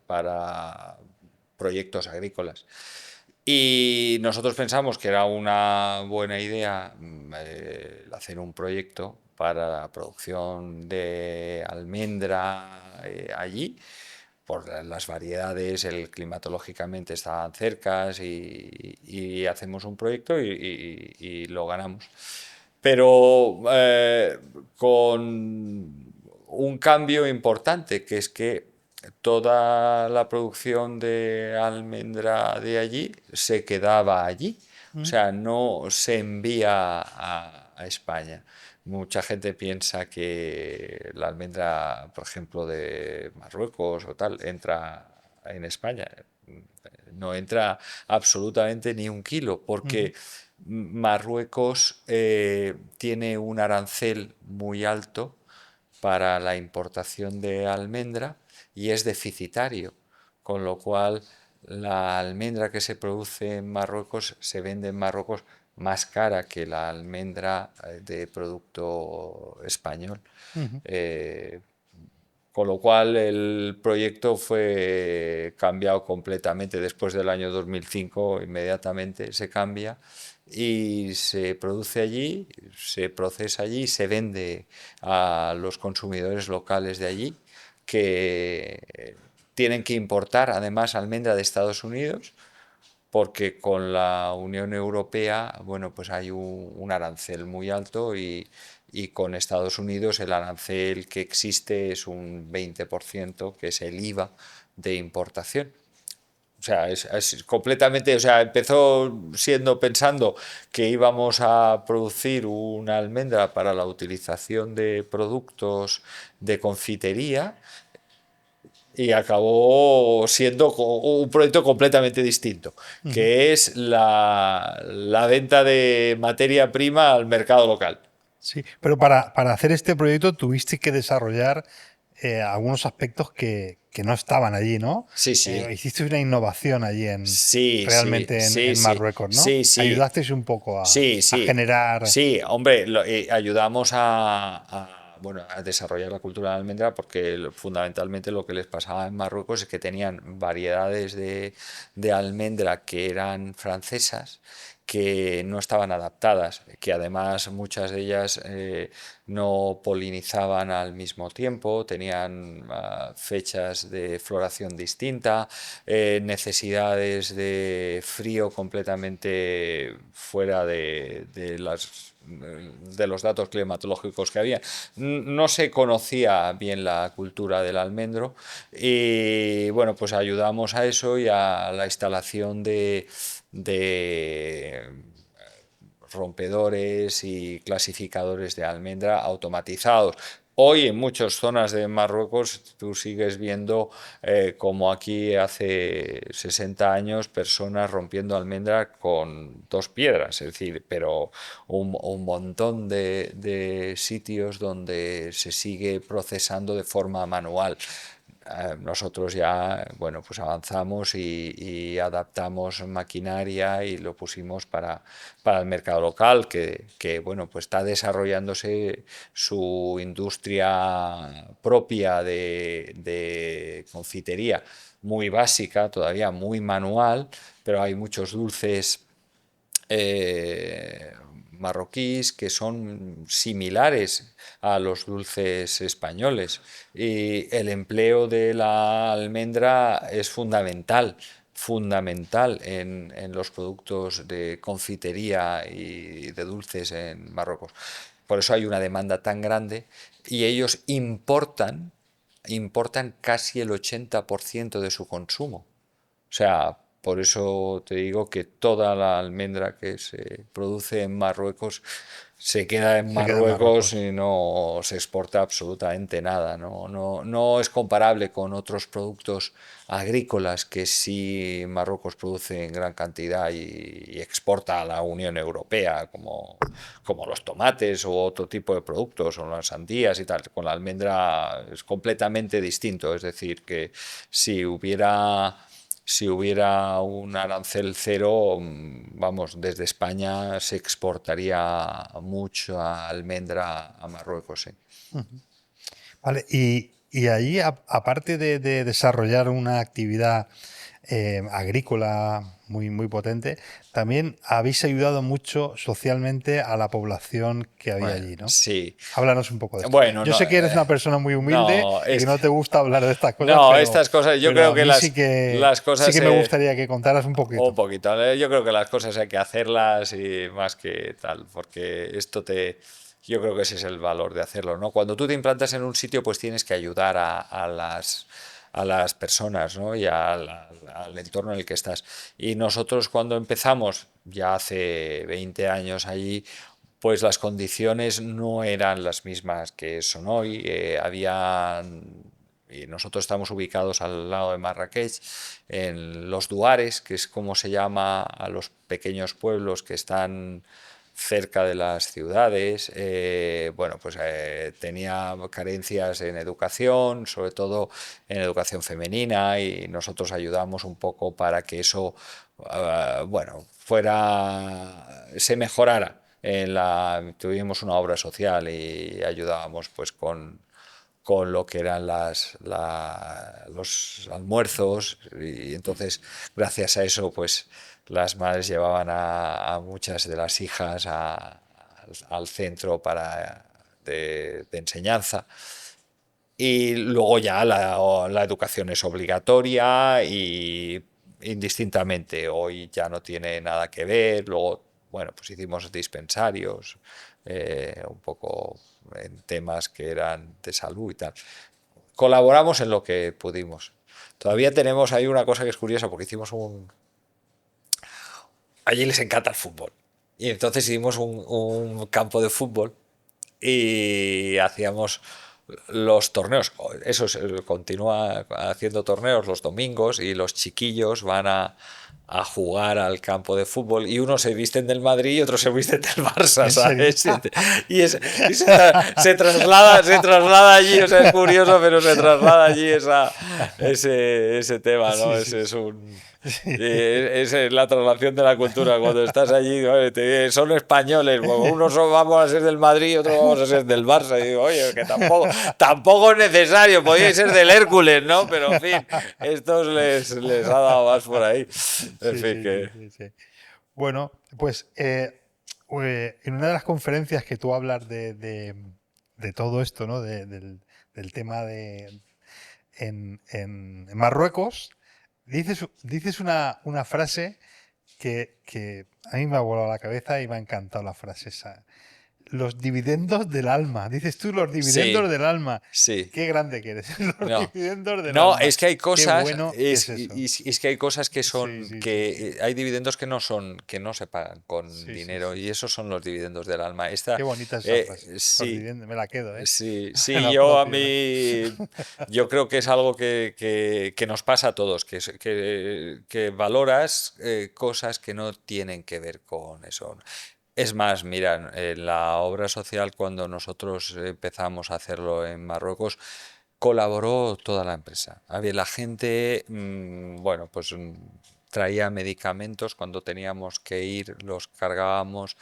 para proyectos agrícolas. Y nosotros pensamos que era una buena idea hacer un proyecto para la producción de almendra allí por las variedades, climatológicamente estaban cercas y hacemos un proyecto y lo ganamos. Pero con un cambio importante, que es que toda la producción de almendra de allí se quedaba allí. O Mm. sea, no se envía a España. Mucha gente piensa que la almendra, por ejemplo, de Marruecos o tal, entra en España. No entra absolutamente ni un kilo, Ujú. porque Marruecos tiene un arancel muy alto para la importación de almendra y es deficitario, con lo cual la almendra que se produce en Marruecos se vende en Marruecos más cara que la almendra de producto español. Ujú. Eh, con lo cual el proyecto fue cambiado completamente después del año 2005, inmediatamente se cambia y se produce allí, se procesa allí y se vende a los consumidores locales de allí que tienen que importar además almendra de Estados Unidos porque con la Unión Europea, bueno, pues hay un arancel muy alto y con Estados Unidos el arancel que existe es un 20%, que es el IVA de importación. O sea, es completamente, o sea, empezó siendo pensando que íbamos a producir una almendra para la utilización de productos de confitería y acabó siendo un proyecto completamente distinto, Ujú. que es la venta de materia prima al mercado local. Sí, pero para hacer este proyecto tuviste que desarrollar algunos aspectos que no estaban allí, ¿no? Sí, sí, Hiciste una innovación allí sí, sí, realmente sí, en sí, Marruecos, ¿no? sí, sí, Ayudasteis un poco sí, a sí, generar. sí, hombre, ayudamos bueno, a desarrollar la cultura de la almendra porque fundamentalmente lo que les pasaba en Marruecos es que tenían variedades de almendra que eran francesas que no estaban adaptadas, que además muchas de ellas no polinizaban al mismo tiempo, tenían fechas de floración distinta, necesidades de frío completamente fuera de los datos climatológicos que había. No se conocía bien la cultura del almendro y bueno, pues ayudamos a eso y a la instalación de rompedores y clasificadores de almendra automatizados Hoy en muchas zonas de Marruecos tú sigues viendo como aquí hace 60 años personas rompiendo almendra con dos piedras, es decir, pero un montón de sitios donde se sigue procesando de forma manual. Nosotros ya, bueno, pues avanzamos y adaptamos maquinaria y lo pusimos para el mercado local, bueno, pues está desarrollándose su industria propia de confitería, muy básica, todavía muy manual, pero hay muchos dulces eh, marroquíes que son similares a los dulces españoles y el empleo de la almendra es fundamental en los productos de confitería y de dulces en Marruecos. Por eso hay una demanda tan grande y ellos importan casi el 80% de su consumo. O sea, por eso te digo que toda la almendra que se produce en Marruecos se queda en Se queda en Marruecos Marruecos. y no se exporta absolutamente nada. No es comparable con otros productos agrícolas que sí Marruecos produce en gran cantidad y exporta a la Unión Europea, como los tomates o otro tipo de productos, o las sandías y tal. Con la almendra es completamente distinto. Es decir, que si hubiera un arancel cero, vamos, desde España se exportaría mucha almendra a Marruecos, sí. Vale, y ahí, aparte de desarrollar una actividad agrícola muy potente, también habéis ayudado mucho socialmente a la población que había Bueno, allí, ¿no? sí. Háblanos un poco de esto. Bueno, Yo no, sé que eres una persona muy humilde no, y que no te gusta hablar de estas cosas, no, estas cosas, yo pero creo a que mí las sí cosas que me gustaría que contaras un un poquito. poquito. Yo creo que las cosas hay que hacerlas y más que tal, porque yo creo que ese es el valor de hacerlo, ¿no? Cuando tú te implantas en un sitio, pues tienes que ayudar a las personas, ¿no? Y al entorno en el que estás. Y nosotros cuando empezamos, ya hace 20 años allí, pues las condiciones no eran las mismas que son hoy. Y nosotros estamos ubicados al lado de Marrakech, en los Duares, que es como se llama a los pequeños pueblos que están cerca de las ciudades. Bueno, pues tenía carencias en educación, sobre todo en educación femenina, y nosotros ayudamos un poco para que eso, bueno, se mejorara. Tuvimos una obra social y ayudábamos pues con lo que eran los almuerzos, y entonces gracias a eso pues las madres llevaban a muchas de las hijas al centro de enseñanza. Y luego ya la educación es obligatoria y indistintamente, hoy ya no tiene nada que ver. Luego, bueno, pues hicimos dispensarios, un poco en temas que eran de salud y tal. Colaboramos en lo que pudimos. Todavía tenemos ahí una cosa que es curiosa, porque allí les encanta el fútbol. Y entonces hicimos un campo de fútbol y hacíamos los torneos. Eso continúa haciendo torneos los domingos y los chiquillos van a jugar al campo de fútbol y unos se visten del Madrid y otros se visten del Barça, ¿En serio? ¿sabes? Se traslada allí, o sea, es curioso, pero se traslada allí ese tema, ¿no? Sí, Ese sí, es un... sí. Es la traslación de la cultura. Cuando estás allí, oye, son españoles. Bueno, vamos a ser del Madrid, otros vamos a ser del Barça. Y digo, oye, que tampoco es necesario. Podíais ser del Hércules, ¿no? Pero en fin, estos les ha dado más por ahí. En Sí, fin, sí, que. sí, sí, sí. Bueno, pues en una de las conferencias que tú hablas de todo esto, ¿no? Del tema en Marruecos, dices una frase que a mí me ha volado la cabeza y me ha encantado la frase esa. los dividendos del alma. Dices tú los dividendos Sí, del alma. sí. Qué grande que eres. Los No, dividendos del no, alma. es que hay Qué cosas, bueno es eso. es que hay cosas que Sí, son, sí, sí, que hay dividendos que no son, que no se pagan con sí, sí, dinero, sí. y esos son los dividendos del alma. Qué bonita esa frase. Los Sí, dividendos, me la quedo, ¿eh? sí, Me sí, la yo a apropio, ¿eh? mí, yo creo que es algo que nos pasa a todos, que valoras cosas que no tienen que ver con eso. Es más, mira, en la obra social, cuando nosotros empezamos a hacerlo en Marruecos, colaboró toda la empresa. Había la gente, bueno, pues traía medicamentos cuando teníamos que ir, los cargábamos,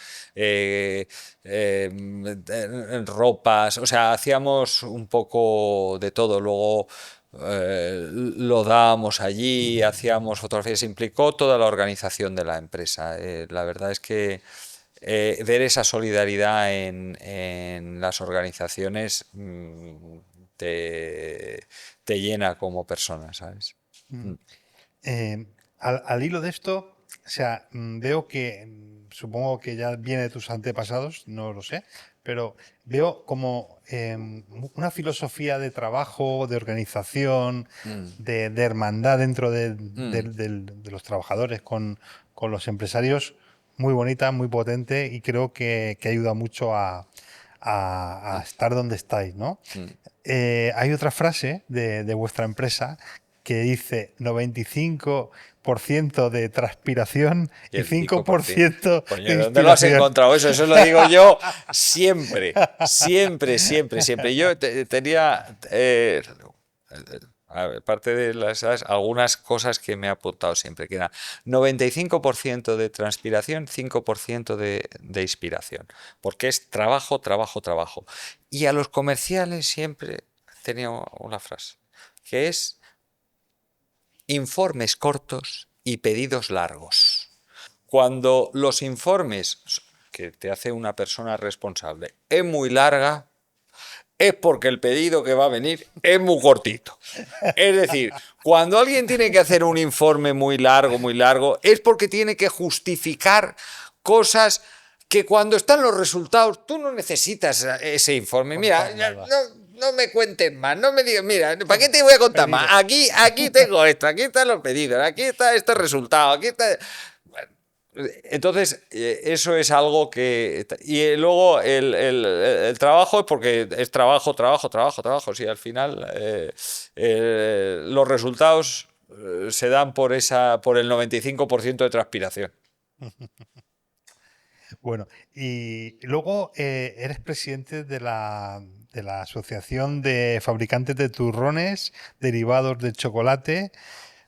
ropas, o sea, hacíamos un poco de todo. Luego lo dábamos allí, hacíamos fotografías, implicó toda la organización de la empresa. La verdad es que ver esa solidaridad en las organizaciones te llena como persona, ¿sabes? Mm. Mm, Al hilo de esto, o sea, veo que, supongo que ya viene de tus antepasados, no lo sé, pero veo como una filosofía de trabajo, de organización, mm, de hermandad dentro mm, de los trabajadores con los empresarios muy bonita, muy potente y creo que ayuda mucho a estar donde estáis, ¿no? mm. Hay otra frase de vuestra empresa que dice 95% de transpiración Y y el cinco 5%. por ciento de Coño, ¿dónde lo has inspiración. encontrado eso? Eso lo digo yo siempre, siempre, siempre, siempre. Yo tenía, aparte de ¿sabes? Algunas cosas que me he apuntado siempre, que era 95% de transpiración, 5% de inspiración, porque es trabajo, trabajo, trabajo. Y a los comerciales siempre tenía una frase, que es informes cortos y pedidos largos. Cuando los informes que te hace una persona responsable es muy larga, es porque el pedido que va a venir es muy cortito. Es decir, cuando alguien tiene que hacer un informe muy largo, es porque tiene que justificar cosas que cuando están los resultados tú no necesitas ese informe. Mira, Contar nada. no me cuentes más, no me digas, mira, ¿para qué te voy a contar más? Pedido. Aquí tengo esto, aquí están los pedidos, aquí está este resultado, aquí está... Entonces, eso es algo que... Y luego el trabajo es porque es trabajo, trabajo, trabajo, trabajo. Sí, al final los resultados se dan por el 95% de transpiración. Bueno, y luego eres presidente de la Asociación de Fabricantes de Turrones Derivados de Chocolate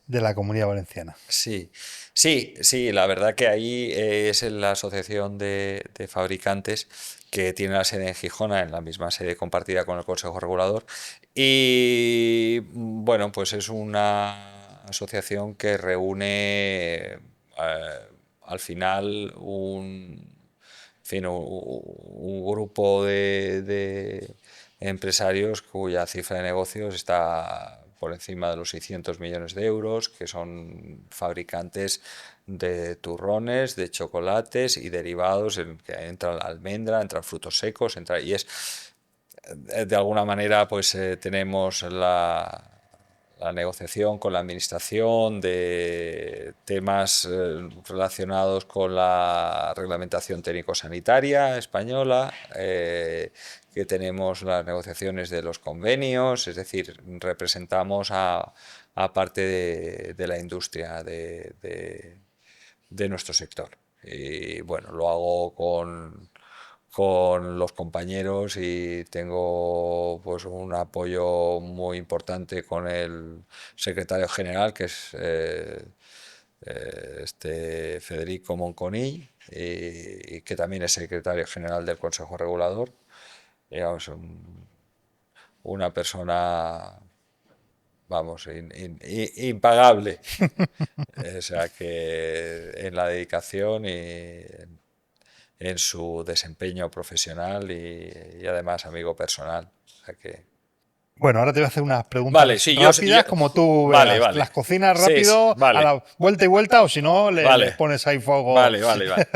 de la Comunidad Valenciana. Sí, sí, sí, la verdad que ahí es en la asociación de fabricantes que tiene la sede en Gijona, en la misma sede compartida con el Consejo Regulador. Y bueno, pues es una asociación que reúne al final en fin, un grupo de empresarios cuya cifra de negocios está por encima de los 600 millones de euros, que son fabricantes de turrones, de chocolates y derivados, en que entra la almendra, entran frutos secos, y es de alguna manera pues tenemos la negociación con la administración de temas relacionados con la reglamentación técnico-sanitaria española, que tenemos las negociaciones de los convenios, es decir, representamos a parte de la industria de nuestro sector. Y bueno, lo hago con los compañeros y tengo pues un apoyo muy importante con el secretario general, que es este Federico Monconill, y que también es secretario general del Consejo Regulador. Digamos, una persona, vamos, impagable. O sea que en la dedicación y en su desempeño profesional y además amigo personal. O sea que... Bueno, ahora te voy a hacer unas Vale, preguntas sí, rápidas, como tú vale, veas. vale. Las cocinas Sí, sí, rápido, a vale, la vuelta y vuelta, o si no, les vale, pones ahí fuego. vale, vale, vale.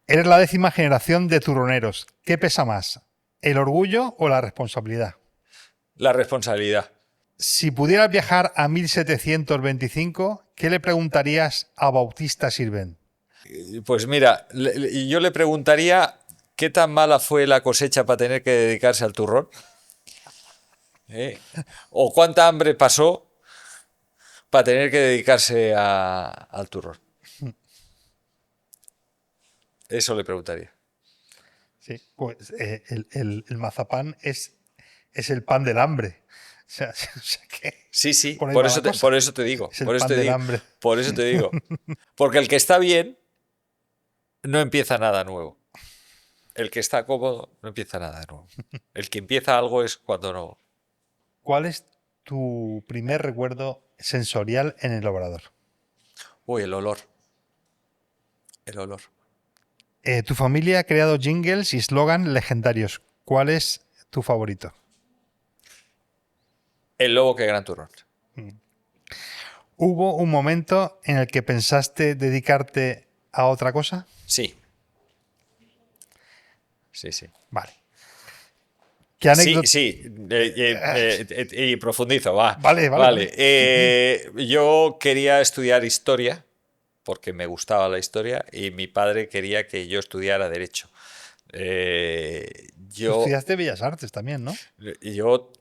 Eres la 10ª generación de turroneros. ¿Qué pesa más, el orgullo o la responsabilidad? La responsabilidad. Si pudieras viajar a 1725, ¿qué le preguntarías a Bautista Sirvent? Pues mira, yo le preguntaría qué tan mala fue la cosecha para tener que dedicarse al turrón. ¿Eh? O cuánta hambre pasó para tener que dedicarse al turrón. Eso le preguntaría. Sí, pues el mazapán es el pan del hambre. O sea, o sea que Sí, sí, por ahí va la cosa. por eso te digo, Es el por eso pan te del digo, hambre. por eso te digo. Porque el que está bien no empieza nada nuevo. El que está cómodo no empieza nada nuevo. El que empieza algo es cuando no. ¿Cuál es tu primer recuerdo sensorial en el obrador? Uy, el olor. El olor. Tu familia ha creado jingles y eslogan legendarios. ¿Cuál es tu favorito? El lobo que gran turrón. ¿Hubo un momento en el que pensaste dedicarte a otra cosa? Sí, sí, sí. Vale. ¿Qué Sí, anécdota? sí, y profundizo, va. Vale, vale, Vale, vale. Dime. yo quería estudiar historia porque me gustaba la historia y mi padre quería que yo estudiara derecho. Tú Yo, estudiaste Bellas Artes también, ¿no? yo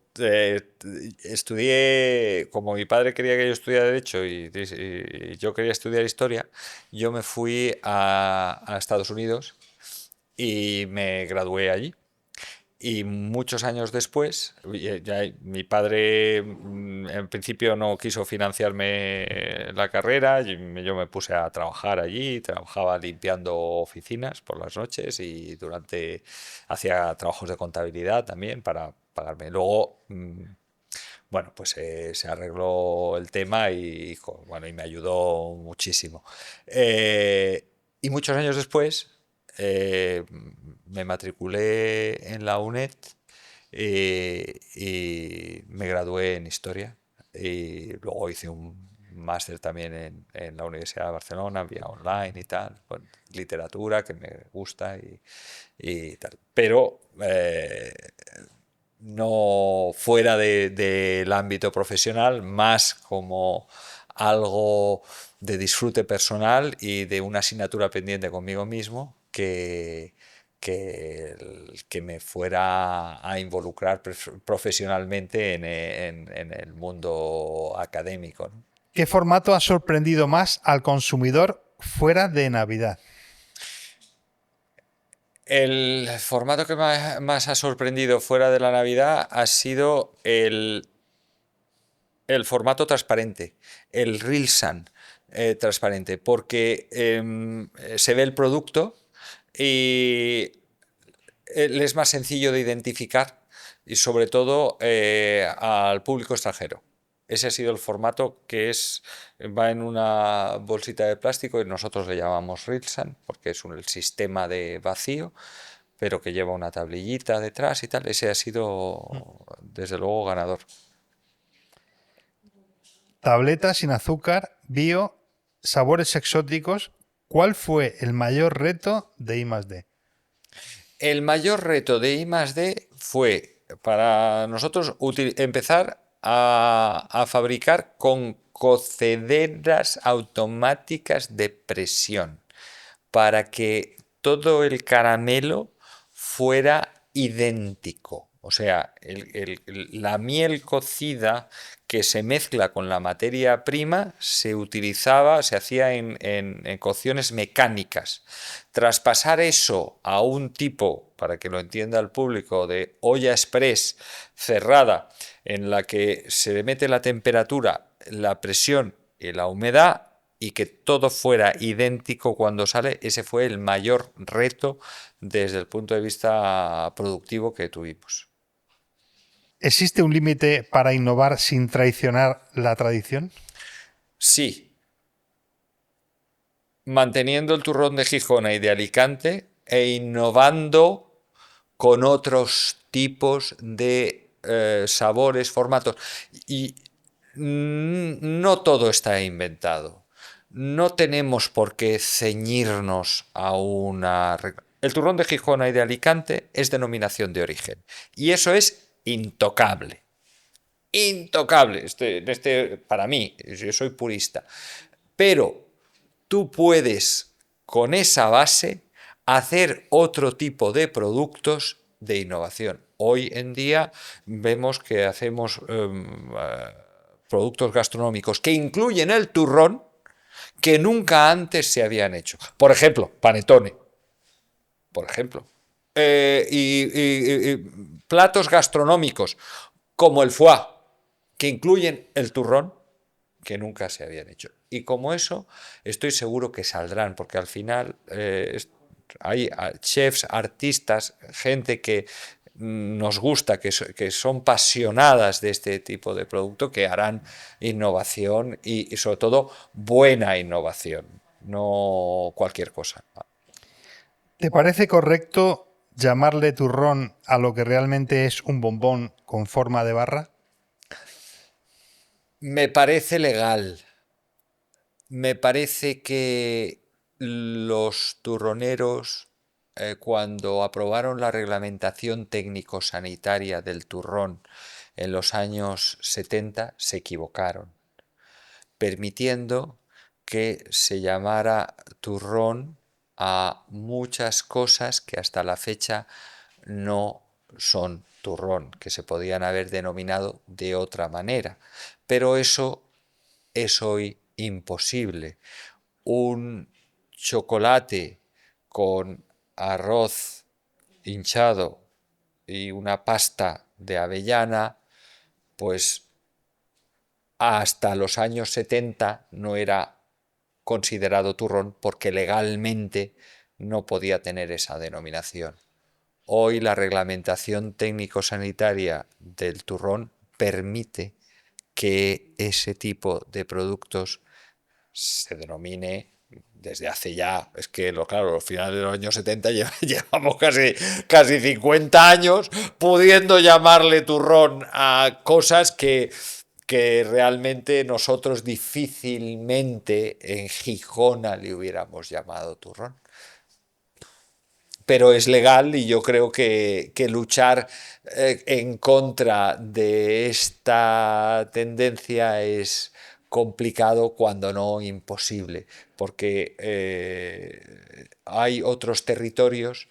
estudié, como mi padre quería que yo estudiara derecho y yo quería estudiar historia, yo me fui a Estados Unidos y me gradué allí. Y muchos años después, mi padre en principio no quiso financiarme la carrera, yo me puse a trabajar allí, trabajaba limpiando oficinas por las noches y hacía trabajos de contabilidad también para pagarme. Luego, bueno, pues se arregló el tema bueno, y me ayudó muchísimo. Y muchos años después eh, me matriculé en la UNED y me gradué en historia. Y luego hice un máster también en la Universidad de Barcelona, vía online y tal, con literatura que me gusta y tal. Pero no fuera del ámbito profesional, más como algo de disfrute personal y de una asignatura pendiente conmigo mismo que me fuera a involucrar profesionalmente en el mundo académico, ¿no? ¿Qué formato ha sorprendido más al consumidor fuera de Navidad? El formato que más ha sorprendido fuera de la Navidad ha sido el formato transparente, el Reelsan transparente, porque se ve el producto y le es más sencillo de identificar y sobre todo al público extranjero. Ese ha sido el formato va en una bolsita de plástico y nosotros le llamamos Reelsan porque es el sistema de vacío, pero que lleva una tablillita detrás y tal. Ese ha sido desde luego ganador. Tabletas sin azúcar, bio, sabores exóticos. ¿Cuál fue el mayor reto de I+D? El mayor reto de I+D fue para nosotros empezar a fabricar con cocederas automáticas de presión para que todo el caramelo fuera idéntico. O sea, la miel cocida que se mezcla con la materia prima se hacía en cocciones mecánicas. Tras pasar eso a un tipo, para que lo entienda el público, de olla express cerrada, en la que se le mete la temperatura, la presión y la humedad, y que todo fuera idéntico cuando sale, ese fue el mayor reto desde el punto de vista productivo que tuvimos. ¿Existe un límite para innovar sin traicionar la tradición? Sí, manteniendo el turrón de Gijona y de Alicante e innovando con otros tipos de sabores, formatos. Y no todo está inventado. no tenemos por qué ceñirnos a una regla. El turrón de Gijona y de Alicante es denominación de origen. Y eso es intocable. Intocable. Para mí, yo soy purista. Pero tú puedes, con esa base, hacer otro tipo de productos de innovación. Hoy en día vemos que hacemos productos gastronómicos que incluyen el turrón que nunca antes se habían hecho. Por ejemplo, panetone. Por ejemplo. Y platos gastronómicos como el foie, que incluyen el turrón, que nunca se habían hecho. Y como eso, estoy seguro que saldrán, porque al final hay chefs, artistas, gente que nos gusta, que son pasionadas de este tipo de producto, que harán innovación y sobre todo buena innovación, no cualquier cosa. ¿Te parece correcto llamarle turrón a lo que realmente es un bombón con forma de barra? Me parece legal. Me parece que los turroneros, cuando aprobaron la reglamentación técnico-sanitaria del turrón en los años 70, se equivocaron, permitiendo que se llamara turrón a muchas cosas que hasta la fecha no son turrón, que se podían haber denominado de otra manera. Pero eso es hoy imposible. Un chocolate con arroz hinchado y una pasta de avellana, pues hasta los años 70 no era considerado turrón porque legalmente no podía tener esa denominación. Hoy la reglamentación técnico-sanitaria del turrón permite que ese tipo de productos se denomine desde hace ya, es que claro, los finales de los años 70 llevamos casi 50 años pudiendo llamarle turrón a cosas que realmente nosotros difícilmente en Gijona le hubiéramos llamado turrón. Pero es legal y yo creo que luchar en contra de esta tendencia es complicado, cuando no imposible, porque hay otros territorios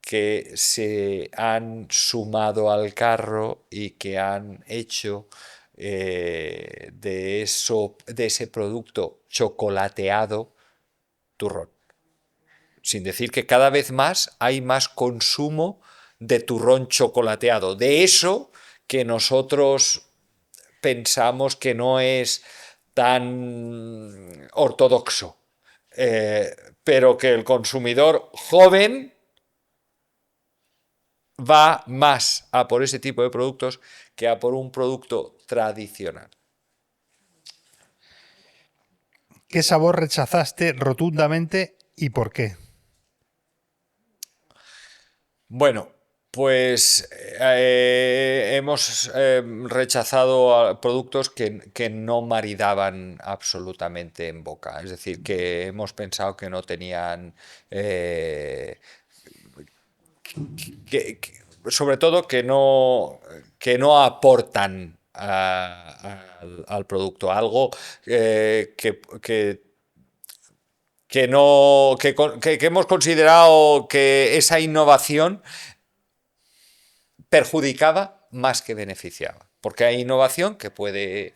que se han sumado al carro y que han hecho de ese producto chocolateado turrón. Sin decir que cada vez más hay más consumo de turrón chocolateado. De eso que nosotros pensamos que no es tan ortodoxo, pero que el consumidor joven va más a por ese tipo de productos que a por un producto tradicional. ¿Qué sabor rechazaste rotundamente y por qué? Bueno, pues hemos rechazado productos que no maridaban absolutamente en boca. Es decir, que hemos pensado que no tenían... sobre todo que no aportan al producto algo que no que hemos considerado que esa innovación perjudicaba más que beneficiaba, porque hay innovación que puede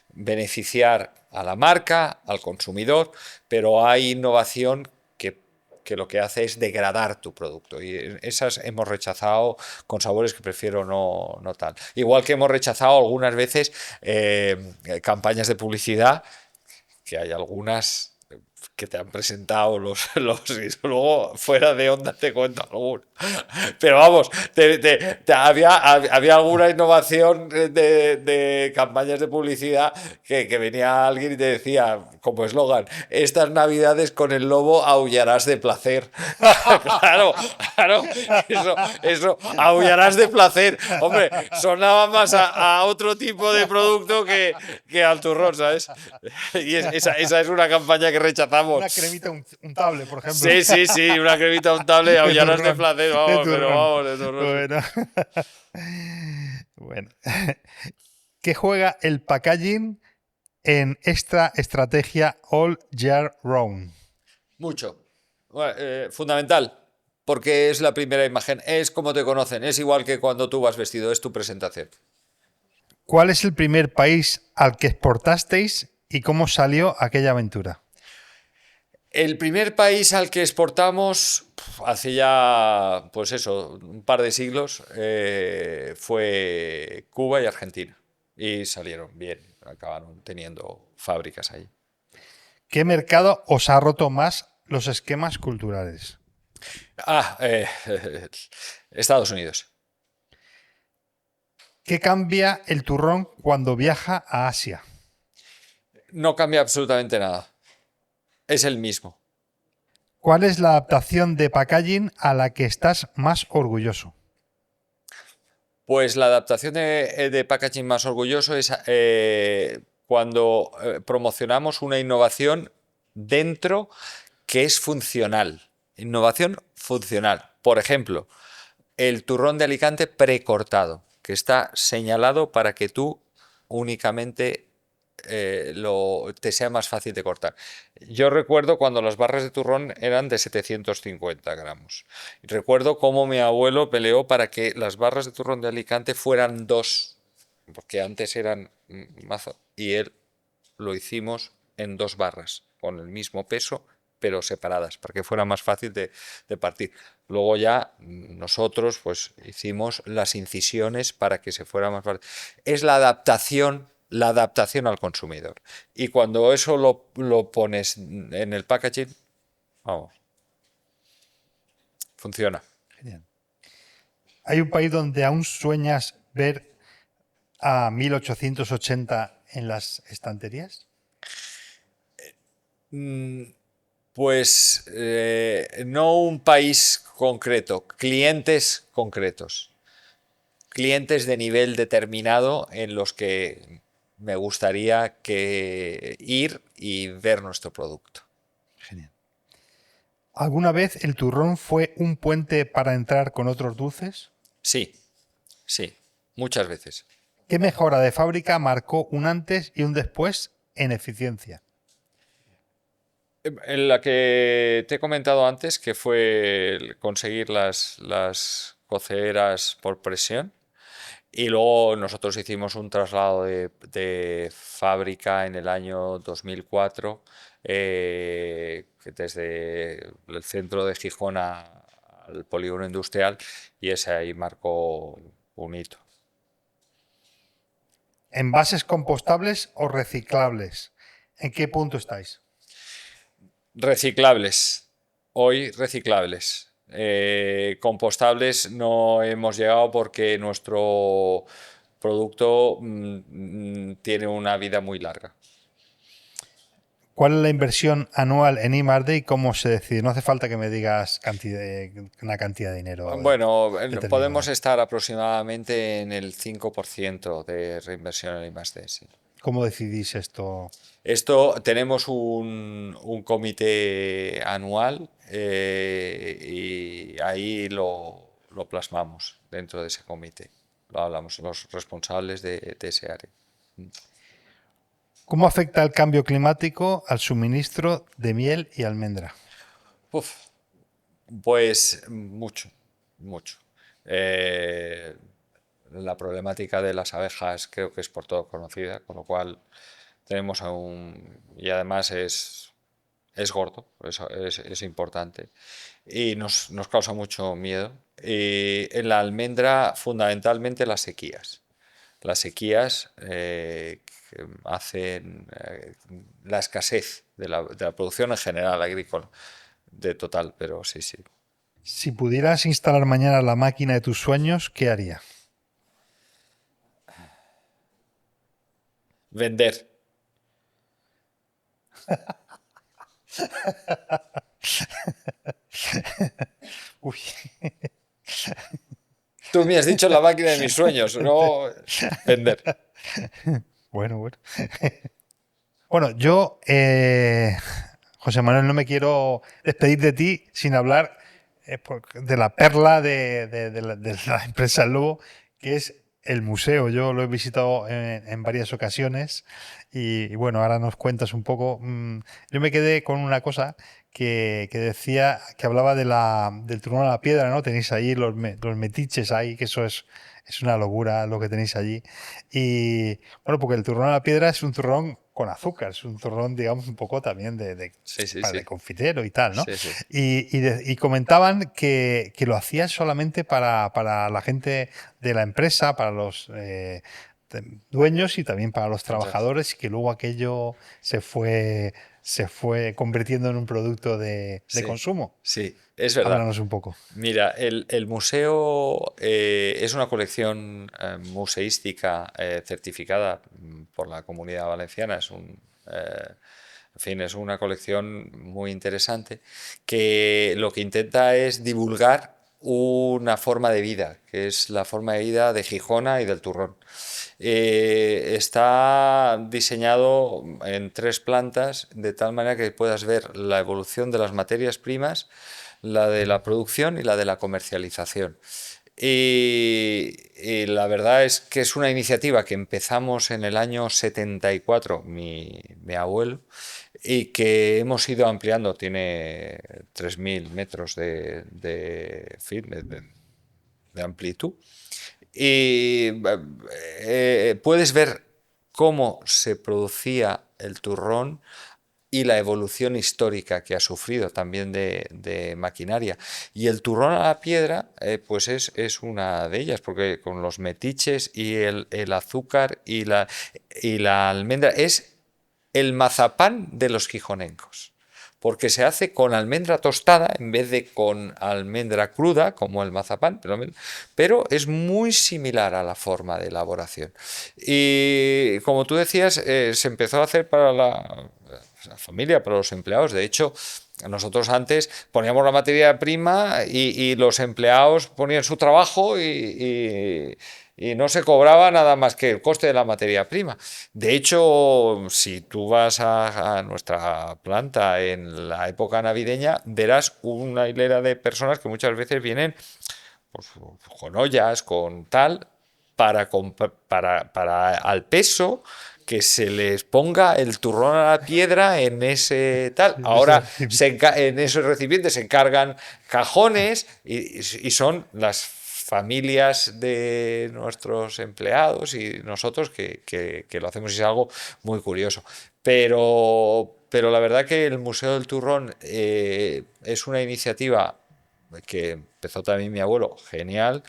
beneficiar a la marca, al consumidor, pero hay innovación que lo que hace es degradar tu producto, y esas hemos rechazado con sabores que prefiero no tal. Igual que hemos rechazado algunas veces campañas de publicidad, que hay algunas que te han presentado y luego fuera de onda te cuento alguno. Pero vamos, había alguna innovación de campañas de publicidad que venía alguien y te decía, como eslogan, estas navidades con el lobo aullarás de placer. Claro, claro, eso, aullarás de placer. Hombre, sonaba más a otro tipo de producto que al turrón, ¿sabes? Y esa es una campaña que rechazamos. Una cremita untable, por ejemplo. Sí, sí, sí, una cremita untable, De aullarás de turrón. placer, De vamos, pero turrón. vamos, de turrón. Bueno. Bueno. ¿Qué juega el packaging en esta estrategia All Year Round? Mucho. Bueno, fundamental, porque es la primera imagen, es como te conocen, es igual que cuando tú vas vestido, es tu presentación. ¿Cuál es el primer país al que exportasteis y cómo salió aquella aventura? El primer país al que exportamos, hace ya, pues eso, un par de siglos, fue Cuba y Argentina. Y salieron bien, acabaron teniendo fábricas ahí. ¿Qué mercado os ha roto más los esquemas culturales? Ah, Estados Unidos. ¿Qué cambia el turrón cuando viaja a Asia? No cambia absolutamente nada. Es el mismo. ¿Cuál es la adaptación de packaging a la que estás más orgulloso? Pues la adaptación de packaging más orgulloso es cuando promocionamos una innovación dentro que es funcional. Innovación funcional. Por ejemplo, el turrón de Alicante precortado, que está señalado para que tú únicamente te sea más fácil de cortar. Yo recuerdo cuando las barras de turrón eran de 750 gramos. Recuerdo cómo mi abuelo peleó para que las barras de turrón de Alicante fueran 2, porque antes eran mazo, y él lo hicimos en 2 barras, con el mismo peso, pero separadas, para que fuera más fácil de partir. Luego ya nosotros pues hicimos las incisiones para que se fuera más fácil. Es la adaptación al consumidor. Y cuando eso lo pones en el packaging, vamos, funciona. Genial. ¿Hay un país donde aún sueñas ver a 1880 en las estanterías? Pues no un país concreto, clientes concretos. Clientes de nivel determinado en los que me gustaría ir y ver nuestro producto. Genial. ¿Alguna vez el turrón fue un puente para entrar con otros dulces? Sí, sí, muchas veces. ¿Qué mejora de fábrica marcó un antes y un después en eficiencia? En la que te he comentado antes, que fue el conseguir las cocederas por presión. Y luego nosotros hicimos un traslado de fábrica en el año 2004, que desde el centro de Gijón al polígono industrial, y ese ahí marcó un hito. ¿Envases compostables o reciclables? ¿En qué punto estáis? Reciclables, hoy reciclables. Compostables no hemos llegado porque nuestro producto tiene una vida muy larga. ¿Cuál es la inversión anual en I+D y cómo se decide? No hace falta que me digas una cantidad de dinero Bueno, podemos determinada. estar aproximadamente en el 5% de reinversión en I+D, sí. ¿Cómo decidís esto? Esto tenemos un comité anual y ahí lo plasmamos dentro de ese comité. Lo hablamos, los responsables de ese área. ¿Cómo afecta el cambio climático al suministro de miel y almendra? Uf, pues mucho, mucho. Eh, la problemática de las abejas creo que es por todo conocida, con lo cual tenemos aún, y además es gordo, es importante, y nos causa mucho miedo. Y en la almendra, fundamentalmente las sequías. Las sequías que hacen la escasez de la producción en general agrícola, de total, pero sí, sí. Si pudieras instalar mañana la máquina de tus sueños, ¿qué haría? Vender. Uy, Tú me has dicho la máquina de mis sueños, no vender. bueno. Bueno, yo, José Manuel, no me quiero despedir de ti sin hablar de la perla de la empresa El Lobo, que es el museo. Yo lo he visitado en varias ocasiones y bueno, ahora nos cuentas un poco. Yo me quedé con una cosa que decía, que hablaba del turrón a la piedra, ¿no? Tenéis ahí los metiches ahí, que eso es una locura lo que tenéis allí. Y bueno, porque el turrón a la piedra es un turrón con azúcar, es un turrón, digamos, un poco también Sí, sí, de sí. confitero y tal, ¿no? Sí, sí. Y comentaban que lo hacían solamente para la gente de la empresa, para los dueños y también para los Exacto. trabajadores, y que luego aquello se fue convirtiendo en un producto de Sí, consumo. sí, es verdad. Háblanos un poco. Mira, el museo es una colección museística certificada por la Comunidad Valenciana. En fin, es una colección muy interesante que lo que intenta es divulgar una forma de vida, que es la forma de vida de Gijona y del Turrón. Está diseñado en 3 plantas de tal manera que puedas ver la evolución de las materias primas, la de la producción y la de la comercialización. Y la verdad es que es una iniciativa que empezamos en el año 74, mi abuelo, y que hemos ido ampliando. Tiene 3.000 metros de amplitud. Y puedes ver cómo se producía el turrón y la evolución histórica que ha sufrido también de maquinaria. Y el turrón a la piedra, pues es una de ellas, porque con los metiches y el azúcar y la almendra es el mazapán de los gijonencos. Porque se hace con almendra tostada en vez de con almendra cruda, como el mazapán, pero es muy similar a la forma de elaboración. Y como tú decías, se empezó a hacer para la familia, para los empleados. De hecho, nosotros antes poníamos la materia prima y los empleados ponían su trabajo y no se cobraba nada más que el coste de la materia prima. De hecho, si tú vas a nuestra planta en la época navideña, verás una hilera de personas que muchas veces vienen pues, con ollas, con tal, para al peso que se les ponga el turrón a la piedra en ese tal. En ese Ahora recipiente. en esos recipientes se encargan cajones y son las familias de nuestros empleados y nosotros que lo hacemos y es algo muy curioso. Pero la verdad que el Museo del Turrón es una iniciativa que empezó también mi abuelo, genial,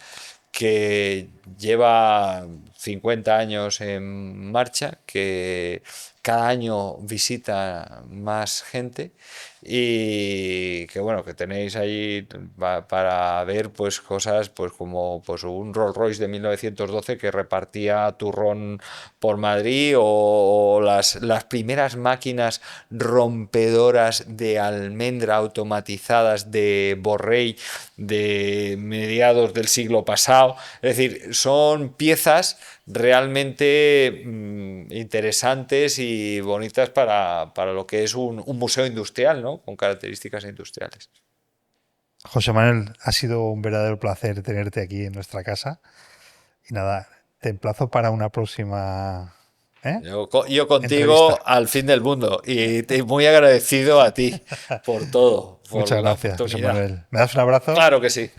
que lleva 50 años en marcha, que cada año visita más gente y que bueno, que tenéis ahí para ver pues cosas pues como pues un Rolls Royce de 1912 que repartía turrón por Madrid o las primeras máquinas rompedoras de almendra automatizadas de Borrell de mediados del siglo pasado. Es decir, son piezas realmente interesantes y bonitas para lo que es un museo industrial, ¿no? Con características industriales. José Manuel, ha sido un verdadero placer tenerte aquí en nuestra casa. Y nada, te emplazo para una próxima Yo contigo entrevista. al fin del mundo y muy agradecido a ti por todo, por Muchas la gracias, José oportunidad. Manuel. ¿Me das un abrazo? Claro que sí.